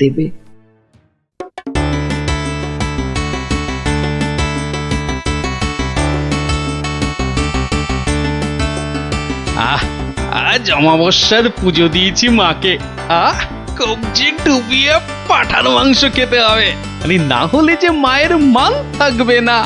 দেবে। আজ অমাবস্যার পুজো দিয়েছি মাকে। কবজি ডুবিয়ে পাঠার মাংস খেতে হবে, না হলে যে মায়ের মান থাকবে না।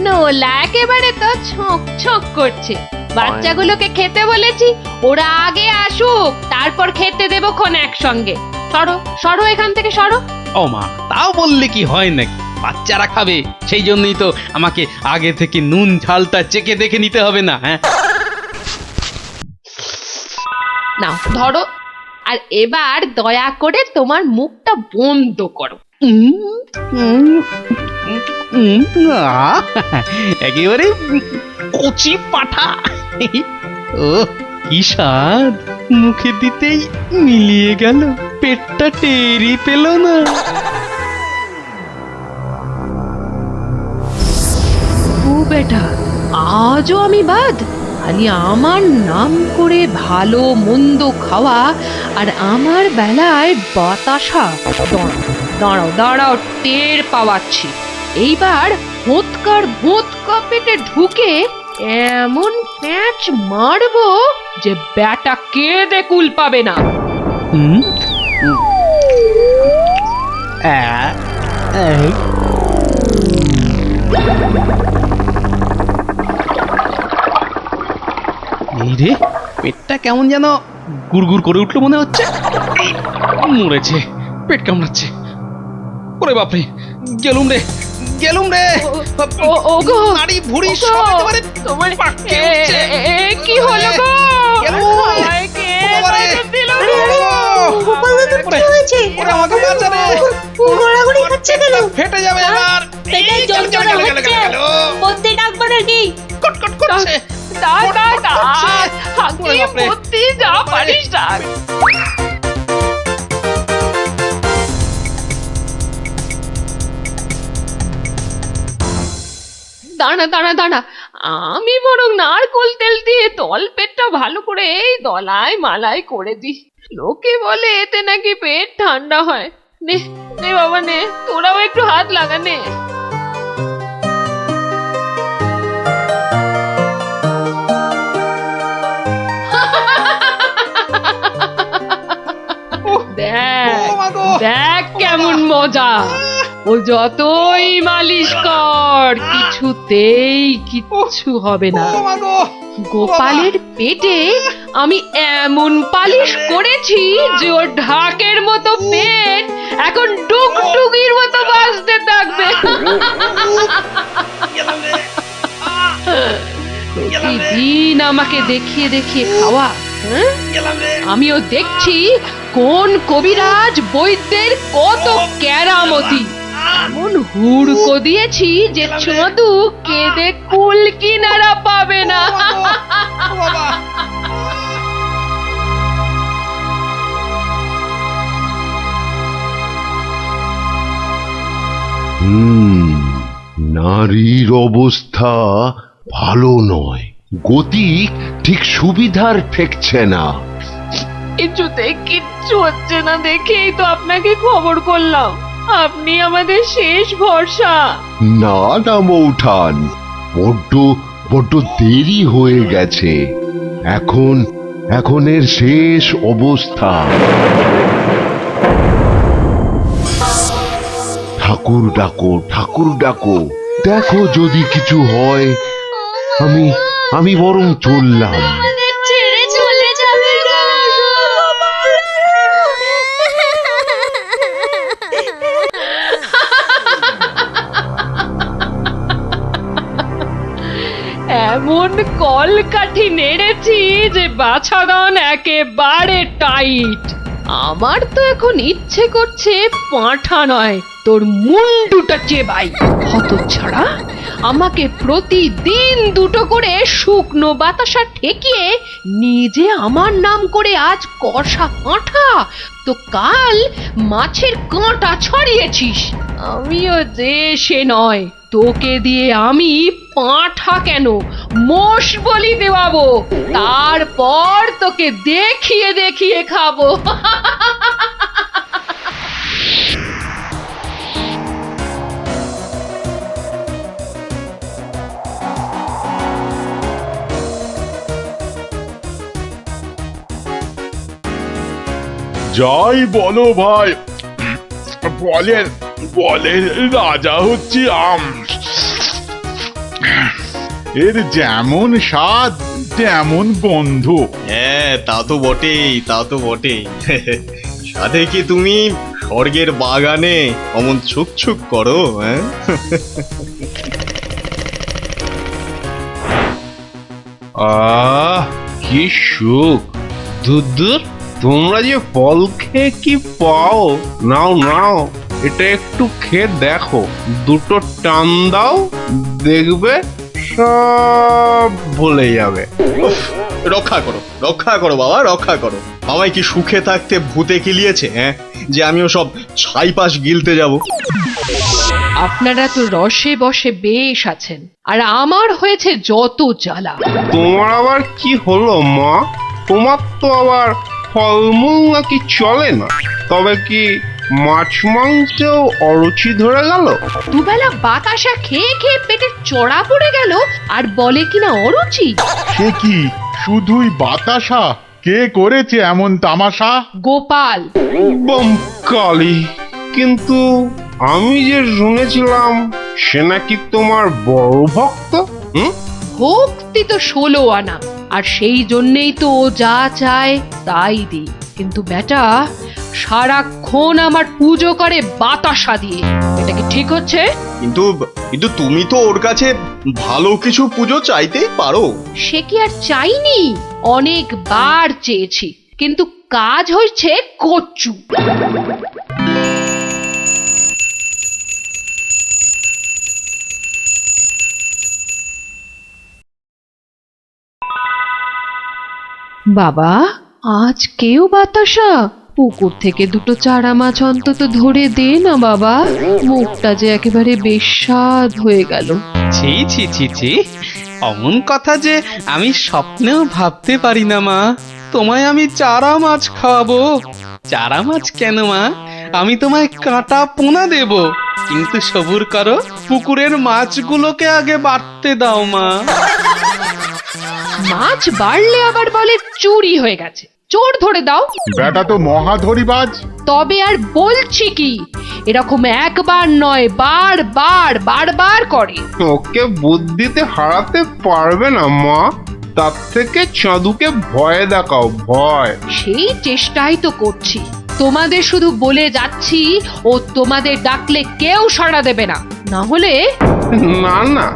নোলা একেবারে তো ছক ছক করছে। বাচ্চাগুলোকে খেতে বলেছি, ওরা আগে আসুক, তারপর খেতে দেবো খন একসঙ্গে। সরো সরো এখান থেকে সরো। ও মা, তাও বললে কি হয় নাকি? বাচ্চারা খাবে, সেই জন্যই তো আমাকে আগে থেকে নুন ঝালটা চেখে দেখে নিতে হবে না? হ্যাঁ, নাও ধরো, আর এবার দয়া করে তোমার মুখটা বন্ধ করো। একেবারে কচি পাঠা। ও কি স্বাদ, মুখে দিতেই মিলিয়ে গেল, পেটটা টেরই পেল না। ও বেটা, আজও আমি বাদ? খালি আমার নাম করে ভালো মন্দ খাওয়া, আর আমার বেলায় বাতাসা। দাঁড়াও দাঁড়াও, টের পাওয়াচ্ছি। এইবার ভোঁতকা পেটে ঢুকে এমন প্যাঁচ মারবো যে ব্যাটা কেঁদে কুল পাবে না। এই রে, পেটটা কেমন যেন গুড়গুড় করে উঠলো মনে হচ্ছে। মরেছে, পেট কামড়াচ্ছে। ওরে বাপরে, গেলুম রে গেলুম রে। ওগো, নাড়ি ভুঁড়ি সব একেবারে তোমার পাককে উঠছে। কি হলো গো? আমায় কে বাঁচা দিল গো? গোপাল দাদুর কি হয়েছে? ওরে আমাকে বাঁচা রে, গড়াগড়ি খাচ্ছে কেন? ফেটে যাবে এবার। পেটে যন্ত্রণা হচ্ছে, পড়তে ডাকবো নাকি? কটকট করছে। যা পারিস ডাক। দাঁড়া দাঁড়া দাঁড়া, আমি বরং নারকোল তেল দিয়ে তল পেটটা ভালো করে এই দলাই মালাই করে দিই। লোকে বলে এতে নাকি পেট ঠান্ডা হয়। নে নে বাবা নে, তোরাও একটু হাত লাগা নে। দেখ কেমন মজা। ও যতই মালিশ কর, কিছুতেই কিচ্ছু হবে না। গোপালের পেটে আমি এমন পালিশ করেছি যে ওর ঢাকের মতো পেট এখন ডুগডুগির মতো বাজতে থাকবে। প্রতিদিন আমাকে দেখিয়ে দেখিয়ে খাওয়া। আমিও দেখছি কোন কবিরাজ বৈদ্যের কত কেরামতি। এমন হুড়কো দিয়েছি যে ছদু কেঁদে কুল কিনারা পাবে না। নারীর অবস্থা ভালো নয়, গতি ঠিক সুবিধার ঠেকছে না। কিছুতে কিচ্ছু হচ্ছে না দেখেই তো আপনাকে খবর করলাম। আপনি আমাদের শেষ ভরসা। না না মৌঠান, বড্ড দেরি হয়ে গেছে। এখন এর শেষ অবস্থা। ঠাকুর ডাকো, দেখো যদি কিছু হয়। আমি বরং চললাম। ছেড়ে চলে যাবে গো। এমন কলকাঠি নেড়েছি যে বাছাধন একেবারে টাইট। আমার তো এখন ইচ্ছে করছে পাঁঠা নয়, তোর মুন্ডুটা চেবাই। হতচ্ছাড়া, আমাকে প্রতিদিন দুটো করে শুকনো বাতাসা ঠেকিয়ে নিজে আমার নাম করে আজ কষা পাঁঠা, তো কাল মাছের কাঁটা ছড়িয়েছিস। আমিও যে সে নয়, তোকে দিয়ে আমি পাঁঠা কেন মোষ বলি দেওয়াবো, তারপর তোকে দেখিয়ে দেখিয়ে খাবো। যাই বলো ভাই, বলের বলের রাজা হচ্ছি আম। এর যেমন স্বাদ তেমন গন্ধ। হ্যাঁ, তা তো বটেই, তা তো বটেই। সাথে কি তুমি স্বর্গের বাগানে অমন ছুক ছুক করো? হ্যাঁ, কি সুখ! দূর, তোমরা যে ফল খেয়ে কি পাও। নাও নাও, এটা একটু খেয়ে দেখো, দুটো টান দাও, দেখবে সব ভুলে যাবে। রক্ষা করো, রক্ষা করো বাবা, রক্ষা করো। আমায় কি সুখে থাকতে ভূতে কিলিয়েছে? হ্যাঁ, যে আমিও সব ছাইপাশ গিলতে যাব? আপনারা তো রসে বসে বেশ আছেন, আর আমার হয়েছে যত জ্বালা। তোমার আবার কি হলো মা? তোমার তো আবার ফলমূল নাকি চলে না? তবে কি মাছ মাংসেও অরুচি ধরে গেল? দুবেলা বাতাসা খেয়ে খেয়ে পেটে চড়া পড়ে গেল, আর বলে কিনা অরুচি। সে কি শুধুই বাতাসা? কে করেছে এমন তামাশা? গোপাল। বমকালি! কিন্তু আমি যে শুনেছিলাম সে নাকি তোমার বড় ভক্ত। ভক্তি তো 16 আনা, আর সেই জন্যেই তো ও যা চায় তাই দিই। কিন্তু বেটা সারাক্ষণ আমার পুজো করে বাতাসা দিয়ে। এটা কি ঠিক হচ্ছে? কিন্তু কিন্তু তুমি তো ওর কাছে ভালো কিছু পুজো চাইতেই পারো। সে কি আর চাইনি? অনেকবার চেয়েছি, কিন্তু কাজ হচ্ছে কচ্ছু। বাবা, আজ কেউ বাতাসা? পুকুর থেকে দুটো চারা মাছ অন্তত ধরে দে না বাবা, মুখটা যে একেবারে বেস্বাদ হয়ে গেল। ছি ছি ছি ছি, অমন কথা যে আমি স্বপ্নেও ভাবতে পারি না মা। তোমায় আমি চারা মাছ খাওয়াবো। চারা মাছ কেন মা, আমি তোমায় কাঁটা পোনা দেব। কিন্তু সবুর করো, পুকুরের মাছগুলোকে আগে বাড়তে দাও মা। মাছ বাড়লে আবার বলে চুরি হয়ে গেছে। চোর ধরে দাও। বেটা তো মহাধরিবাজ। তবে আর বলছি কি, এরকম একবার নয়, বারবার করে। ওকে বুদ্ধিতে হারাতে পারবে না মা। তার থেকে চাঁদুকে ভয় দেখাও, ভয়। সেই চেষ্টাই তো করছি। তোমাদের শুধু বলে যাচ্ছি, ও তোমাদের ডাকলে কেউ সাড়া দেবে না। না হলে না না,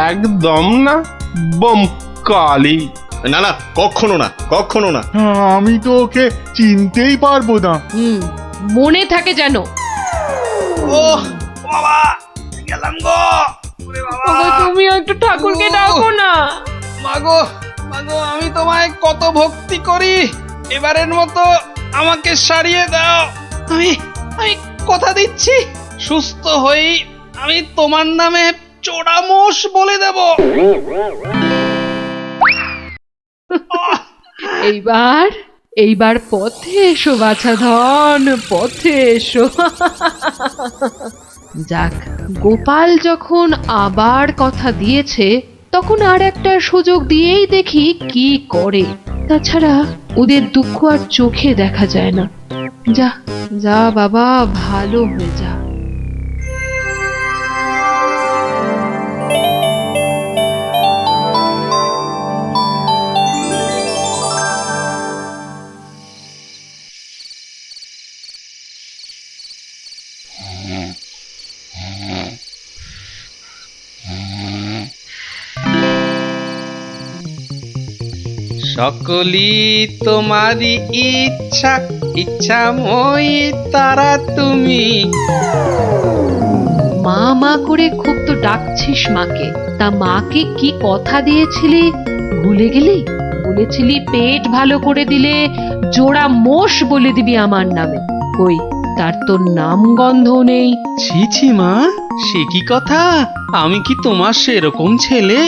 একদম না। বমকালি! না না, কখনো না, কখনো না। আমি তো ওকে চিনতেই পারবো না। মনে থাকে যেন। ও বাবা, গেলাম গো। ওরে বাবা, তুমি একটু ঠাকুরকে ডাকো না। মাগো মাগো, আমি তোমায় কত ভক্তি করি। এবারের মতো আমাকে সারিয়ে দাও। আমি আমি কথা দিচ্ছি, সুস্থ হই আমি তোমার নামে চোরামোষ বলে দেব। এইবার পথে এসো বাছা ধন, পথে এসো। যাক, গোপাল যখন আবার কথা দিয়েছে, তখন আর একটা সুযোগ দিয়েই দেখি কি করে। তাছাড়া ওদের দুঃখ আর চোখে দেখা যায় না। যা যা বাবা, ভালো হয়ে যা। সকলি তোমারই ইচ্ছা, ইচ্ছাময়ী তারা তুমি। মা মা করে খুব তো ডাকছিস মাকে। তা মাকে কি কথা দিয়েছিলি ভুলে গেলি? বলেছিলি পেট ভালো করে দিলে জোড়া মোষ বলে দিবি আমার নামে। কই, তার তো নাম গন্ধ নেই। ছি ছি মা, সে কি কথা? আমি কি তোমার সেরকম ছেলে?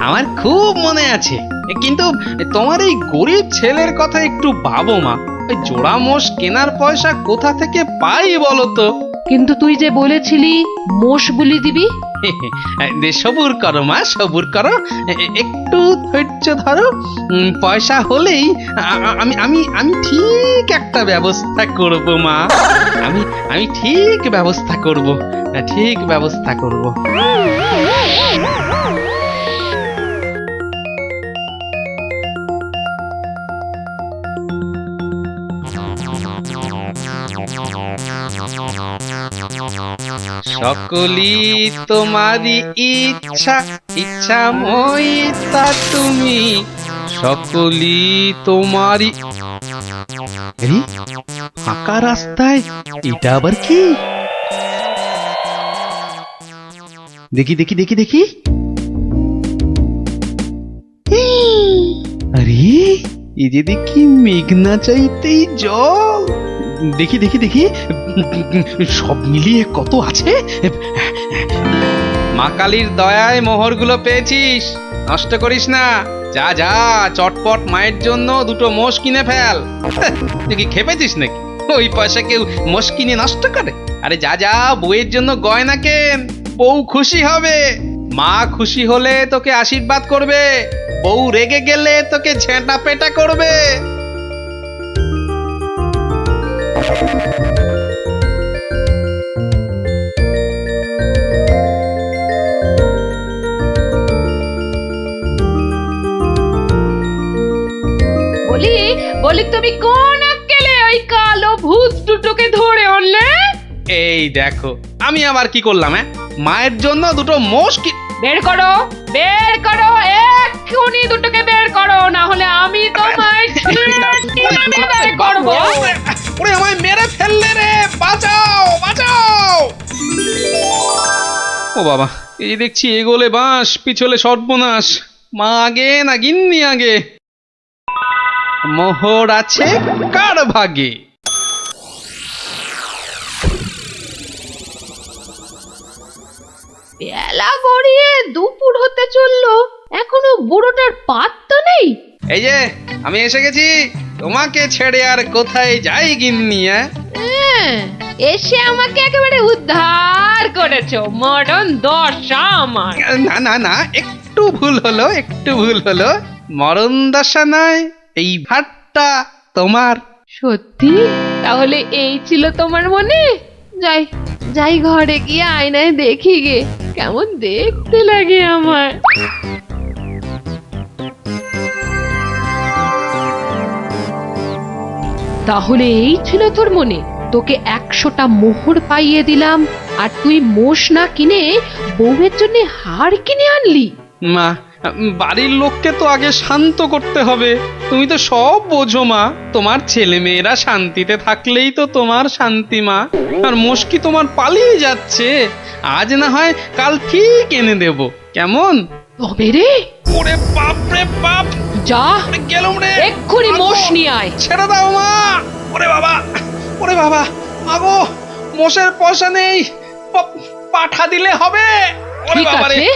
আমার খুব মনে আছে, কিন্তু তোমার এই গরিব ছেলের কথা একটু ভাবো মা। ওই জোড়া মোষ কেনার পয়সা কোথা থেকে পাই বলো তো? কিন্তু তুই যে বলেছিলি মোষ বুলি দিবি। সবুর করো মা, সবুর করো, একটু ধৈর্য ধরো। পয়সা হলেই আমি আমি আমি ঠিক একটা ব্যবস্থা করব মা। আমি ঠিক ব্যবস্থা করব, ঠিক ব্যবস্থা করব। সকলি তোমারই ইচ্ছা, ইচ্ছাময়ী তা তুমি, সকলি তোমারই। আরে, ফাঁকা রাস্তায় এটা আবার কি? দেখি দেখি দেখি দেখি। আরে, এই যে দেখি মেঘনা চাইতেই জল। দেখি দেখি দেখি, সব মিলিয়ে কত আছে। মা কালীর দয়ায় মোহরগুলো পেয়েছিস, নষ্ট করিস না। যা যা, চটপট মায়ের জন্য দুটো মোষ কিনে ফেল। তুই কি খেপেছিস নাকি? ওই পয়সা কেউ মোষ কিনে নষ্ট করে? আরে যা যা, বউয়ের জন্য গয়না কেন, বউ খুশি হবে। মা খুশি হলে তোকে আশীর্বাদ করবে, বউ রেগে গেলে তোকে ঝেঁটা পেটা করবে। বলি বলি তুমি কোন আক্কেলে ওই কালো ভূত দুটোকে ধরে আনলে? এই দেখো, আমি আবার কি করলাম? মায়ের জন্য দুটো মোষ কি। বের করো, বের করো, এক্ষুনি দুটোকে বের করো, না হলে আমি তোমায় ছিঁড়ে বের করবো। ওরে আমায় মেরে ফেললে রে, বাঁচাও বাঁচাও। ও বাবা, এই দেখছি এগোলে বাঁশ, পিছলে সর্বনাশ। মা আগে না গিন্নি আগে? মোহর আছে কার ভাগে? বেলা গড়িয়ে দুপুর হতে চললো, এখনো বুড়োটার পাত্তা নেই। এই যে আমি এসে গেছি, তোমাকে ছেড়ে আর কোথায় যাই গিন্নি? এসে আমাকে একেবারে উদ্ধার করেছো, মরণ দশা আমার। না না না, একটু ভুল হলো, একটু ভুল হলো। মরণ দশা নয়, এই ভাতটা তোমার। সত্যি? তাহলে এই ছিল তোমার মনে? যাই যাই, ঘরে গিয়ে আয়নায় দেখি গে কেমন দেখতে লাগে আমার। তাহলে এই ছিল তোর মনে? তোকে 100টা মোহর পাইয়ে দিলাম, আর তুই মোষ না কিনে বউয়ের জন্য হার কিনে আনলি? মা, বাড়ির লোককে তো আগে শান্ত করতে হবে। তুমি তো সব বোঝো মা, তোমার ছেলে মেয়েরা শান্তিতে থাকলেই তো তোমার শান্তি মা। আর মুশকি তোমার পালিয়ে যাচ্ছে, আজ না হয় কাল ঠিক এনে দেব, কেমন? তবে রে, ওরে বাপ রে বাপ, যা গেলুম রে, এক্ষুনি মোষ নিয়ে আয়। ছেড়ে দাও মা। ওরে বাবা, ওরে বাবা, আগো মোষের পয়সা নেই, পাঠা দিলে হবে। ওরে ঠিক বাবা রে, আছে,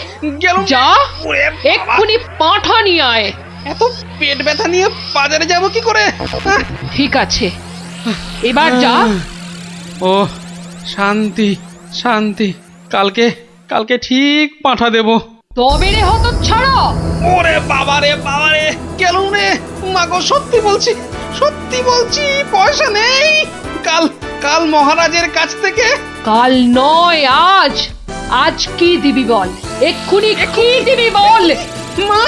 গেলুম। যা ওরে বাবা, এক্ষুনি পাঁঠা নিয়ে আয়। এত পেট ব্যথা নিয়ে বাজারে যাব কি করে? ঠিক আছে, এবার যা। ও শান্তি শান্তি, কালকে কালকে ঠিক পাঠা দেব। তবে রে হতচ্ছাড়া। ওরে বাবা রে বাবা রে, গেলুম রে। মাগো সত্যি বলছি, সত্যি বলছি, পয়সা নেই। কাল কাল মহারাজের কাছ থেকে। কাল নয়, আজ। আজ কি দিবি বল, এক্ষুনি কি দিবি বল। মা,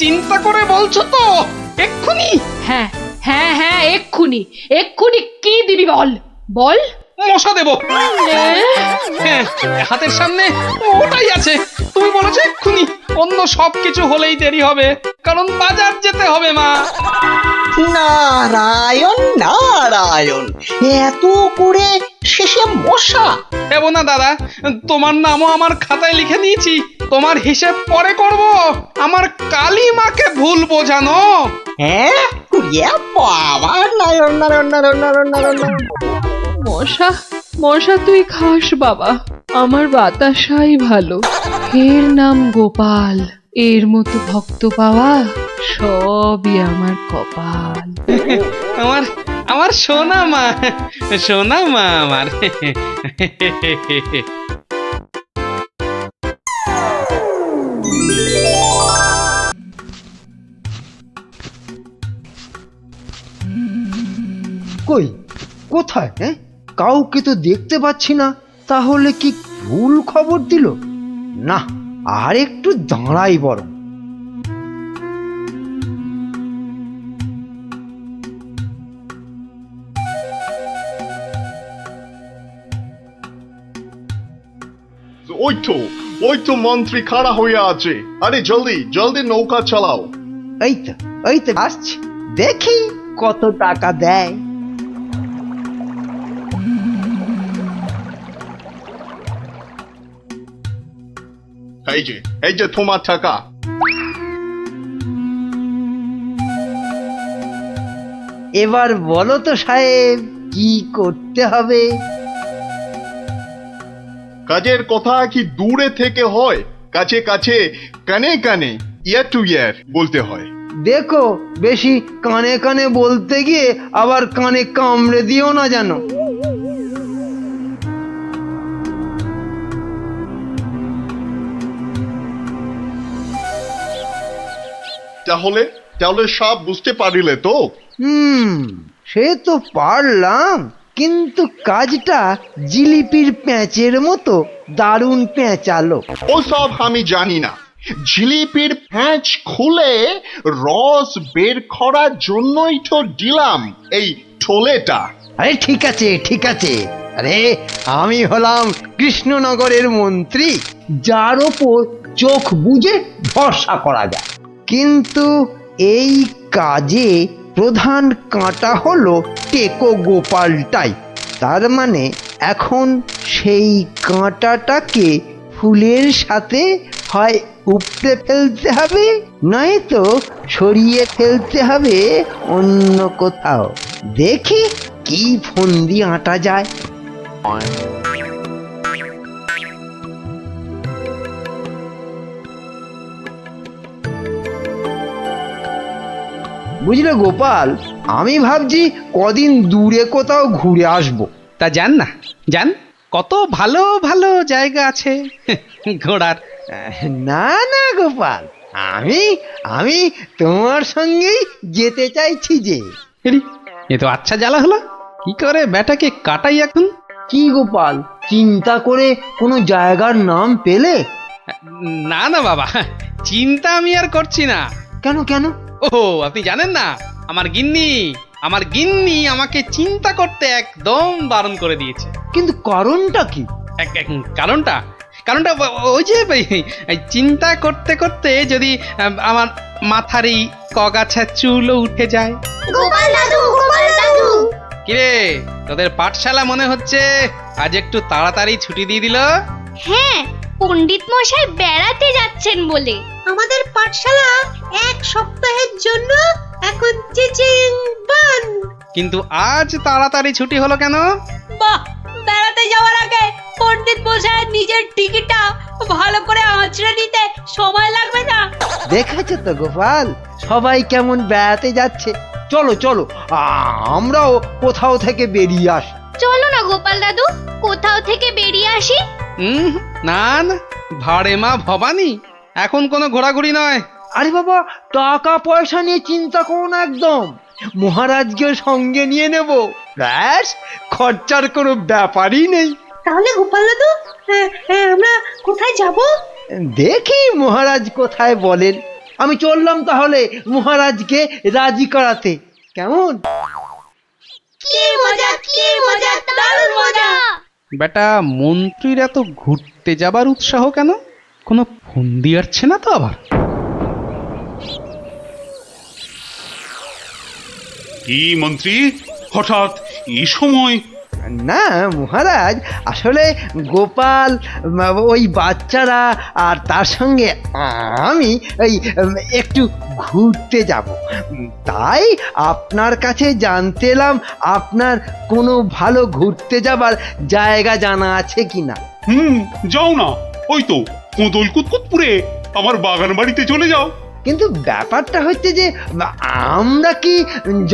চিন্তা করে বলছো তো? এক্ষুনি? হ্যাঁ হ্যাঁ হ্যাঁ, এক্ষুনি এক্ষুনি কি দিবি বল, বল। মশা দেব। হ্যাঁ, হাতের সামনে ওটাই আছে। তুমি বলেছো এক্ষুনি, অন্য সবকিছু হলেই দেরি হবে, কারণ বাজার যেতে হবে মা। নারায়ণ নারায়ণ, এত করে শেষে মশা। দেব না দাদা, তোমার নামও আমার খাতায় লিখে দিয়েছি। তোমার হিসেব পরে করব, আমার কালী মাকে ভুল বোঝানো। হ্যাঁ, বাবা, নারায়ণ নারায়ণ নারায়ণ নারায়ণ নারায়ণ। মশা মশা তুই খাস বাবা, আমার বাতাসাই ভালো। এর নাম গোপাল, এর মতো ভক্ত পাওয়া সবই আমার কপাল। আমার আমার সোনা মা, সোনা মা আমার। কই কোথায়? হ্যাঁ, কাউকে তো দেখতে পাচ্ছি না। তাহলে কি ভুল খবর দিল? না, আর একটু দাঁড়াই বরং। ওই তো মন্ত্রী খাড়া হয়ে আছে। আরে জলদি জলদি নৌকা চালাও। এই তো আসছি, দেখি কত টাকা দেয়। এই যে তোমার টাকা। এবার বলো তো সাহেব, কি করতে হবে? কাজের কথা কি দূরে থেকে হয়? কাছে কাছে, কানে কানে, ইয়ার টু ইয়ার বলতে হয়। দেখো, বেশি কানে কানে বলতে গিয়ে আবার কানে কামড়ে দিও না জানো। তাহলে তাহলে সব বুঝতে পারিলে তো? সে তো পারলাম, কিন্তু কাজটা জিলিপির প্যাঁচের মতো দারুণ পেঁচালো। ও সব আমি জানি না। জিলিপির প্যাঁচ খুলে রস বের করার জন্যই তো দিলাম এই ঠোলেটা। আরে ঠিক আছে ঠিক আছে, আরে আমি হলাম কৃষ্ণনগরের মন্ত্রী, যার ওপর চোখ বুজে ভরসা করা যায়। কিন্তু এই কাজে প্রধান কাঁটা হলো টেকো গোপালটাই। তার মানে এখন সেই কাঁটাটাকে ফুলের সাথে হয় উপড়ে ফেলতে হবে, নয়তো সরিয়ে ফেলতে হবে অন্য কোথাও। দেখি কি ফন্দি আঁটা যায়। বুঝলে গোপাল, আমি ভাবছি কদিন দূরে কোথাও ঘুরে আসবো। তা যান না, যান, কত ভালো ভালো জায়গা আছে ঘোরার। না না গোপাল, আমি আমি তোমার সঙ্গেই যেতে চাইছি যে। এরি, এ তো আচ্ছা জ্বালা হলো। কি করে ব্যাটাকে কাটাই এখন? কি গোপাল, চিন্তা করে কোনো জায়গার নাম পেলে? না না বাবা, চিন্তা আমি আর করছি না। কেন কেন? ও আপনি জানেন না, আমার গিন্নি আমাকে চিন্তা করতে একদম বারণ করে দিয়েছে। কিন্তু কারণটা কি? কারণটা কারণটা ওই যে এই চিন্তা করতে করতে যদি আমার মাথার এই কগাছা চুলও উঠে যায়। গোপাল দাদু, গোপাল দাদু। কিরে, তোদের পাঠশালা মনে হচ্ছে আজ একটু তাড়াতাড়ি ছুটি দিয়ে দিল। হ্যাঁ, পণ্ডিত মশাই বেড়াতে যাচ্ছেন বলে আমাদের পাঠশালা এক সপ্তাহের জন্য এখন চিচিং বন্ধ। কিন্তু আজ তাড়াতাড়ি ছুটি হলো কেন? বাহ, বেড়াতে যাওয়ার আগে পণ্ডিত মশাই নিজের টিকিটটা ভালো করে আঁচড়ে নিতে সময় লাগবে না? দেখেছো তো গোপাল, সবাই কেমন বেড়াতে যাচ্ছে। চলো চলো, আমরাও কোথাও থেকে বেরিয়ে আসি। চলো না গোপাল দাদু, কোথাও থেকে বেরিয়ে আসি। না না, ভাড়ে মা ভবানী, এখন কোনো ঘোরাঘুরি নয়। আরে বাবা, টাকা পয়সা নিয়ে চিন্তা করো না একদম। মহারাজকে সঙ্গে নিয়ে নেব, ব্যাস, খরচার কোনো ব্যাপারই নেই। তাহলে গোপাল দাদু, আমরা কোথায় যাব? দেখি মহারাজ কোথায় বলেন। আমি চললাম তাহলে মহারাজকে রাজি করাতে। কেমন? কি মজা, কি মজা, দারুণ মজা। বেটা মন্ত্রীর এত ঘুরতে যাবার উৎসাহ কেন? কোনো ফন্দি আসছে না তো আবার? কি মন্ত্রী, হঠাৎ এই সময়? না মহারাজ, আসলে গোপাল, ওই বাচ্চারা আর তার সঙ্গে আমি এই একটু ঘুরতে যাব। তাই আপনার কাছে জানতে এলাম আপনার কোনো ভালো ঘুরতে যাবার জায়গা জানা আছে কিনা। যাও না, ওই তো কোদল কুতকুতপুরে আমার বাগান বাড়িতে চলে যাও। কিন্তু ব্যাপারটা হচ্ছে যে আমরা কি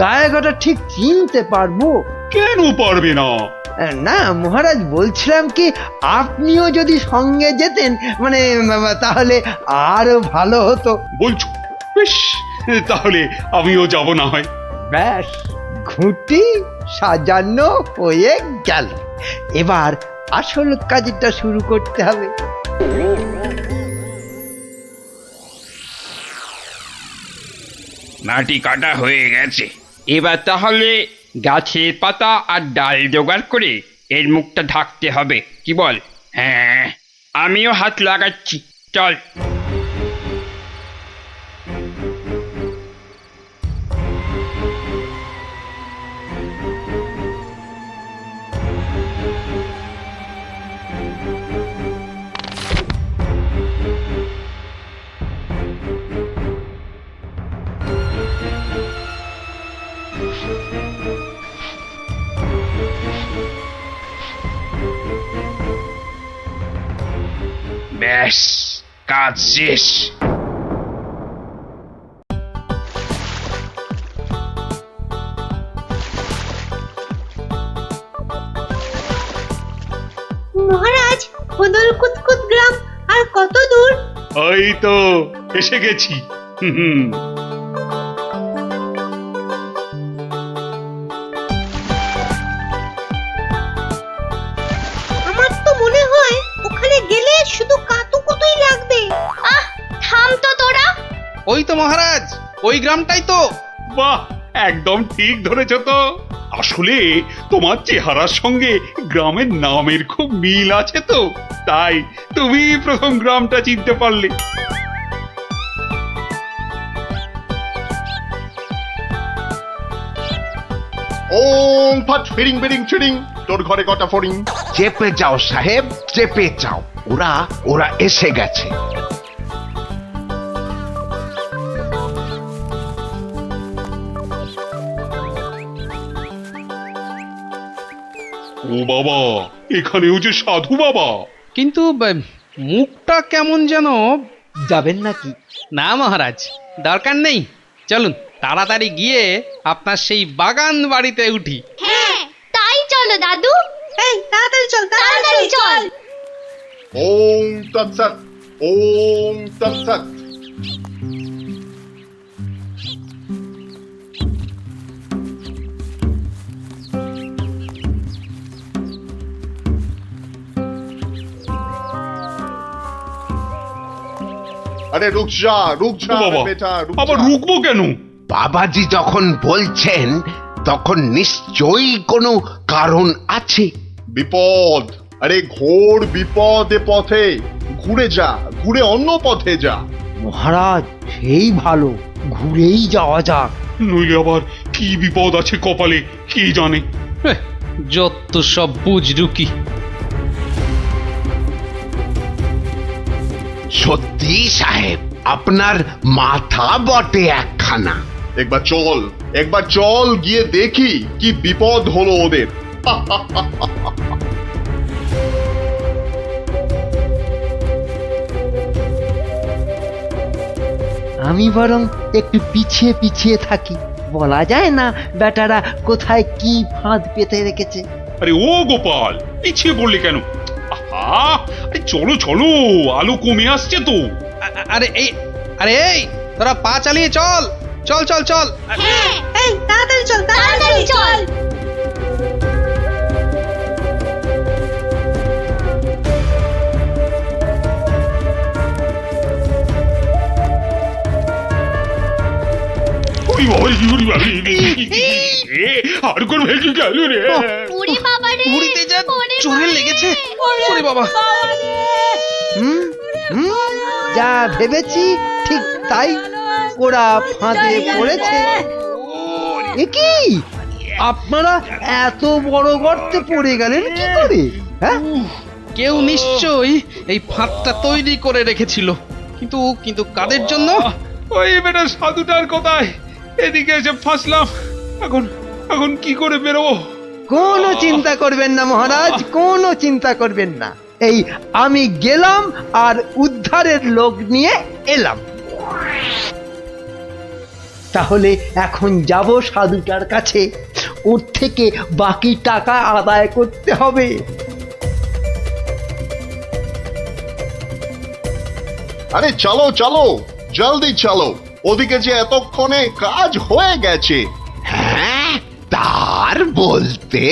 জায়গাটা ঠিক চিনতে পারবো? কেন পারবে না? না মহারাজ, বলছিলাম কি আপনিও যদি সঙ্গে যেতেন মানে তাহলে আরো ভালো হতো। বলছো? বেশ, তাহলে আমিও যাব না হয়। ব্যাস, ঘুঁটি সাজানো হয়ে গেল। এবার আসল কাজটা শুরু করতে হবে। মাটি কাটা হয়ে গেছে, এবার তাহলে গাছের পাতা আর ডাল জোগাড় করে এর মুখটা ঢাকতে হবে, কি বল? হ্যাঁ, আমিও হাত লাগাচ্ছি, চল। ব্যাস, কাজ শেষ। মহারাজ, খোদল কুতকুত গ্রাম আর কত দূর? ওই তো এসে গেছি। হুম। আমার তো মনে হয় ওখানে গেলে শুধু কাতুকুতুই লাগবে। আহ, থাম তো তোরা। ওই তো মহারাজ, ওই গ্রামটাই তো। বাহ, একদম ঠিক ধরেছ তো। আসলে তোমার চেহারার সঙ্গে গ্রামের নামের খুব মিল আছে তো, তাই তুমি প্রথম গ্রামটা চিনতে পারলে। ওম ফট ফিরিং বিরিং চিরিং, তোর ঘরে কটা ফড়িং? চেপে যাও সাহেব, চেপে যাও, ওরা ওরা এসে গেছে। ও বাবা, এখানেও যে সাধু বাবা। কিন্তু মুখটা কেমন যেন। যাবেন নাকি? না মহারাজ, দরকার নেই। চলুন তাড়াতাড়ি গিয়ে আপনার সেই বাগান বাড়িতে উঠি। হ্যাঁ, তাই চলো দাদু। এই তাড়াতাড়ি চল, তাড়াতাড়ি চল। ওম তৎসৎ, ওম তৎসৎ। আরে রুক যা ও বাবা, বেটা, রুক আবার যা। রুকবো কেন? বাবাজি যখন বলছেন তখন নিশ্চয়ই কোনো কারণ আছে। বিপদ, আরে ঘোর বিপদ এ পথে। ঘুরে যা, ঘুরে অন্য পথে যা। মহারাজ, সেই ভালো, ঘুরেই যাওয়া যাক। নইলে আবার কি বিপদ আছে কপালে কি জানে। যত সব বুঝরুকি। সত্যি সাহেব, আপনার মাথা বটে একখানা। একবার চল গিয়ে দেখি কি বিপদ হলো ওদের। আমি বরং একটু পিছিয়ে পিছিয়ে থাকি, বলা যায় না বেটারা কোথায় কি ফাঁদ পেতে রেখেছে। আরে ও গোপাল, পিছিয়ে পড়লে কেন? আহা, আরে চলো চলো, আলো কমে আসছে তো। আরে এই তোরা পা চালিয়ে চল, চল চল চল। হ্যাঁ, এই তাড়াতাড়ি চল, তাড়াতাড়ি চল। ওরে বাবা, ওরে বাবা, আর কোন ভেঙে গেল রে। ওরে বাবা রে, উড়িতে যা চোরে লেগেছে। ওরে বাবা। হুম হুম, যা ভেবেছি ঠিক তাই, ওরা ফাঁদে পড়েছে। এ কি, আপনারা এত বড় গর্তে পড়ে গেলেন কি করে? হ্যাঁ, কেউ নিশ্চয়ই এই ফাঁদটা তৈরি করে রেখেছিল, কিন্তু কিন্তু কাদের জন্য? ওই বেটা সাধুটার কোথায়? এদিকে এসে ফাঁসলাম। এখন এখন কি করে বেরোবো? কোনো চিন্তা করবেন না মহারাজ, কোনো চিন্তা করবেন না। এই আমি গেলাম আর উদ্ধারের লোক নিয়ে এলাম। তাহলে এখন যাব সাধুটার কাছে, ওর থেকে বাকি টাকা আদায় করতে হবে। আরে চলো চলো, জলদি চলো, ওদিকে যে এতক্ষণে কাজ হয়ে গেছে। হ্যাঁ, তার বলতে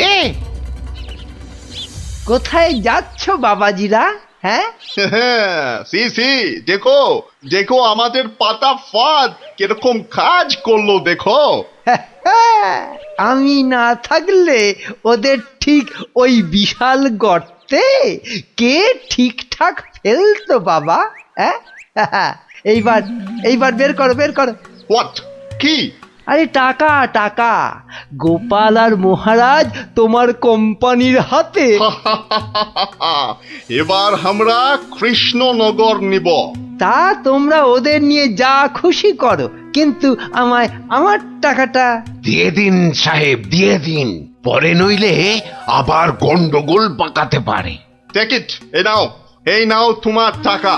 কোথায় যাচ্ছ বাবাজিরা? হ্যাঁ, সি সি, দেখো দেখো আমাদের পাতা ফাঁদ কিরকম কাজ করলো দেখো। আমি না থাকলে ওদের ঠিক ওই বিশাল গর্তে কে ঠিকঠাক ফেলতো বাবা? হ্যাঁ, এইবার এইবার বের করো বের করো। হোয়াট? কি? আরে টাকা টাকা, গোপাল আর মহারাজ তোমার কোম্পানির হাতে। এবার আমরা কৃষ্ণনগর নিব। তা তোমরা ওদের নিয়ে যা খুশি করো, কিন্তু আমায় আমার টাকাটা। দিয়ে দিন সাহেব, দিয়ে দিন, পরে নইলে আবার গন্ডগোল পাকাতে পারে। টেক ইট, এই নাও তোমার টাকা।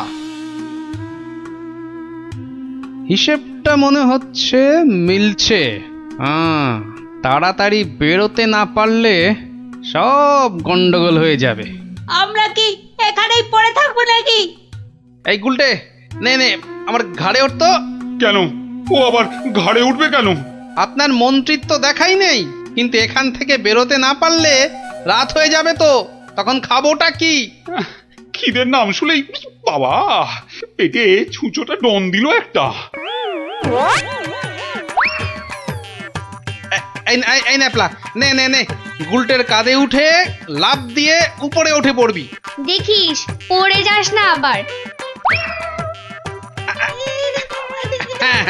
হিসেবটা মনে হচ্ছে মিলছে। হ্যাঁ, তাড়াতাড়ি বেরোতে না পারলে সব গন্ডগোল হয়ে যাবে। আমরা কি এখানেই পড়ে থাকবো নাকি? এই গুলটে, নে নে আমার ঘাড়ে উঠতো। কেন, ও আবার ঘাড়ে উঠবে কেন? আপনার মন্ত্রিত্ব দেখাই নেই, কিন্তু এখান থেকে বেরোতে না পারলে রাত হয়ে যাবে তো, তখন খাবোটা কি? খিদের নাম শুলেই বাবা পেটে ছুঁচোটা ডন দিল একটা। এই ন্যাপলা, নে নে নে, গুলটের কাঁধে উঠে লাফ দিয়ে উপরে উঠে পড়বি। দেখিস পড়ে যাস না আবার। হ্যাঁ,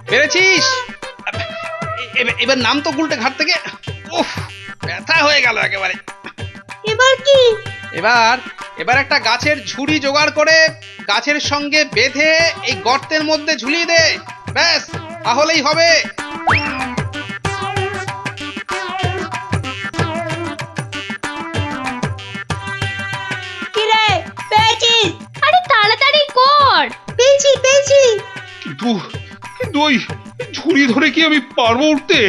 পেরেছিস? এবার নাম তো গুলটে ঘাট থেকে। উফ, ব্যথা হয়ে গেল একেবারে। এবার কি? এবার একটা গাছের ঝুড়ি জোগাড় করে গাছের সঙ্গে বেঁধে এই গর্তের মধ্যে ঝুলিয়ে দে, ব্যাস তাহলেই হবে। কিরে, পেয়েছিস? আরে তাড়াতাড়ি কর। পেয়েছি। কিন্তু ওই ঝুড়ি ধরে কি আমি পারবো উঠতে?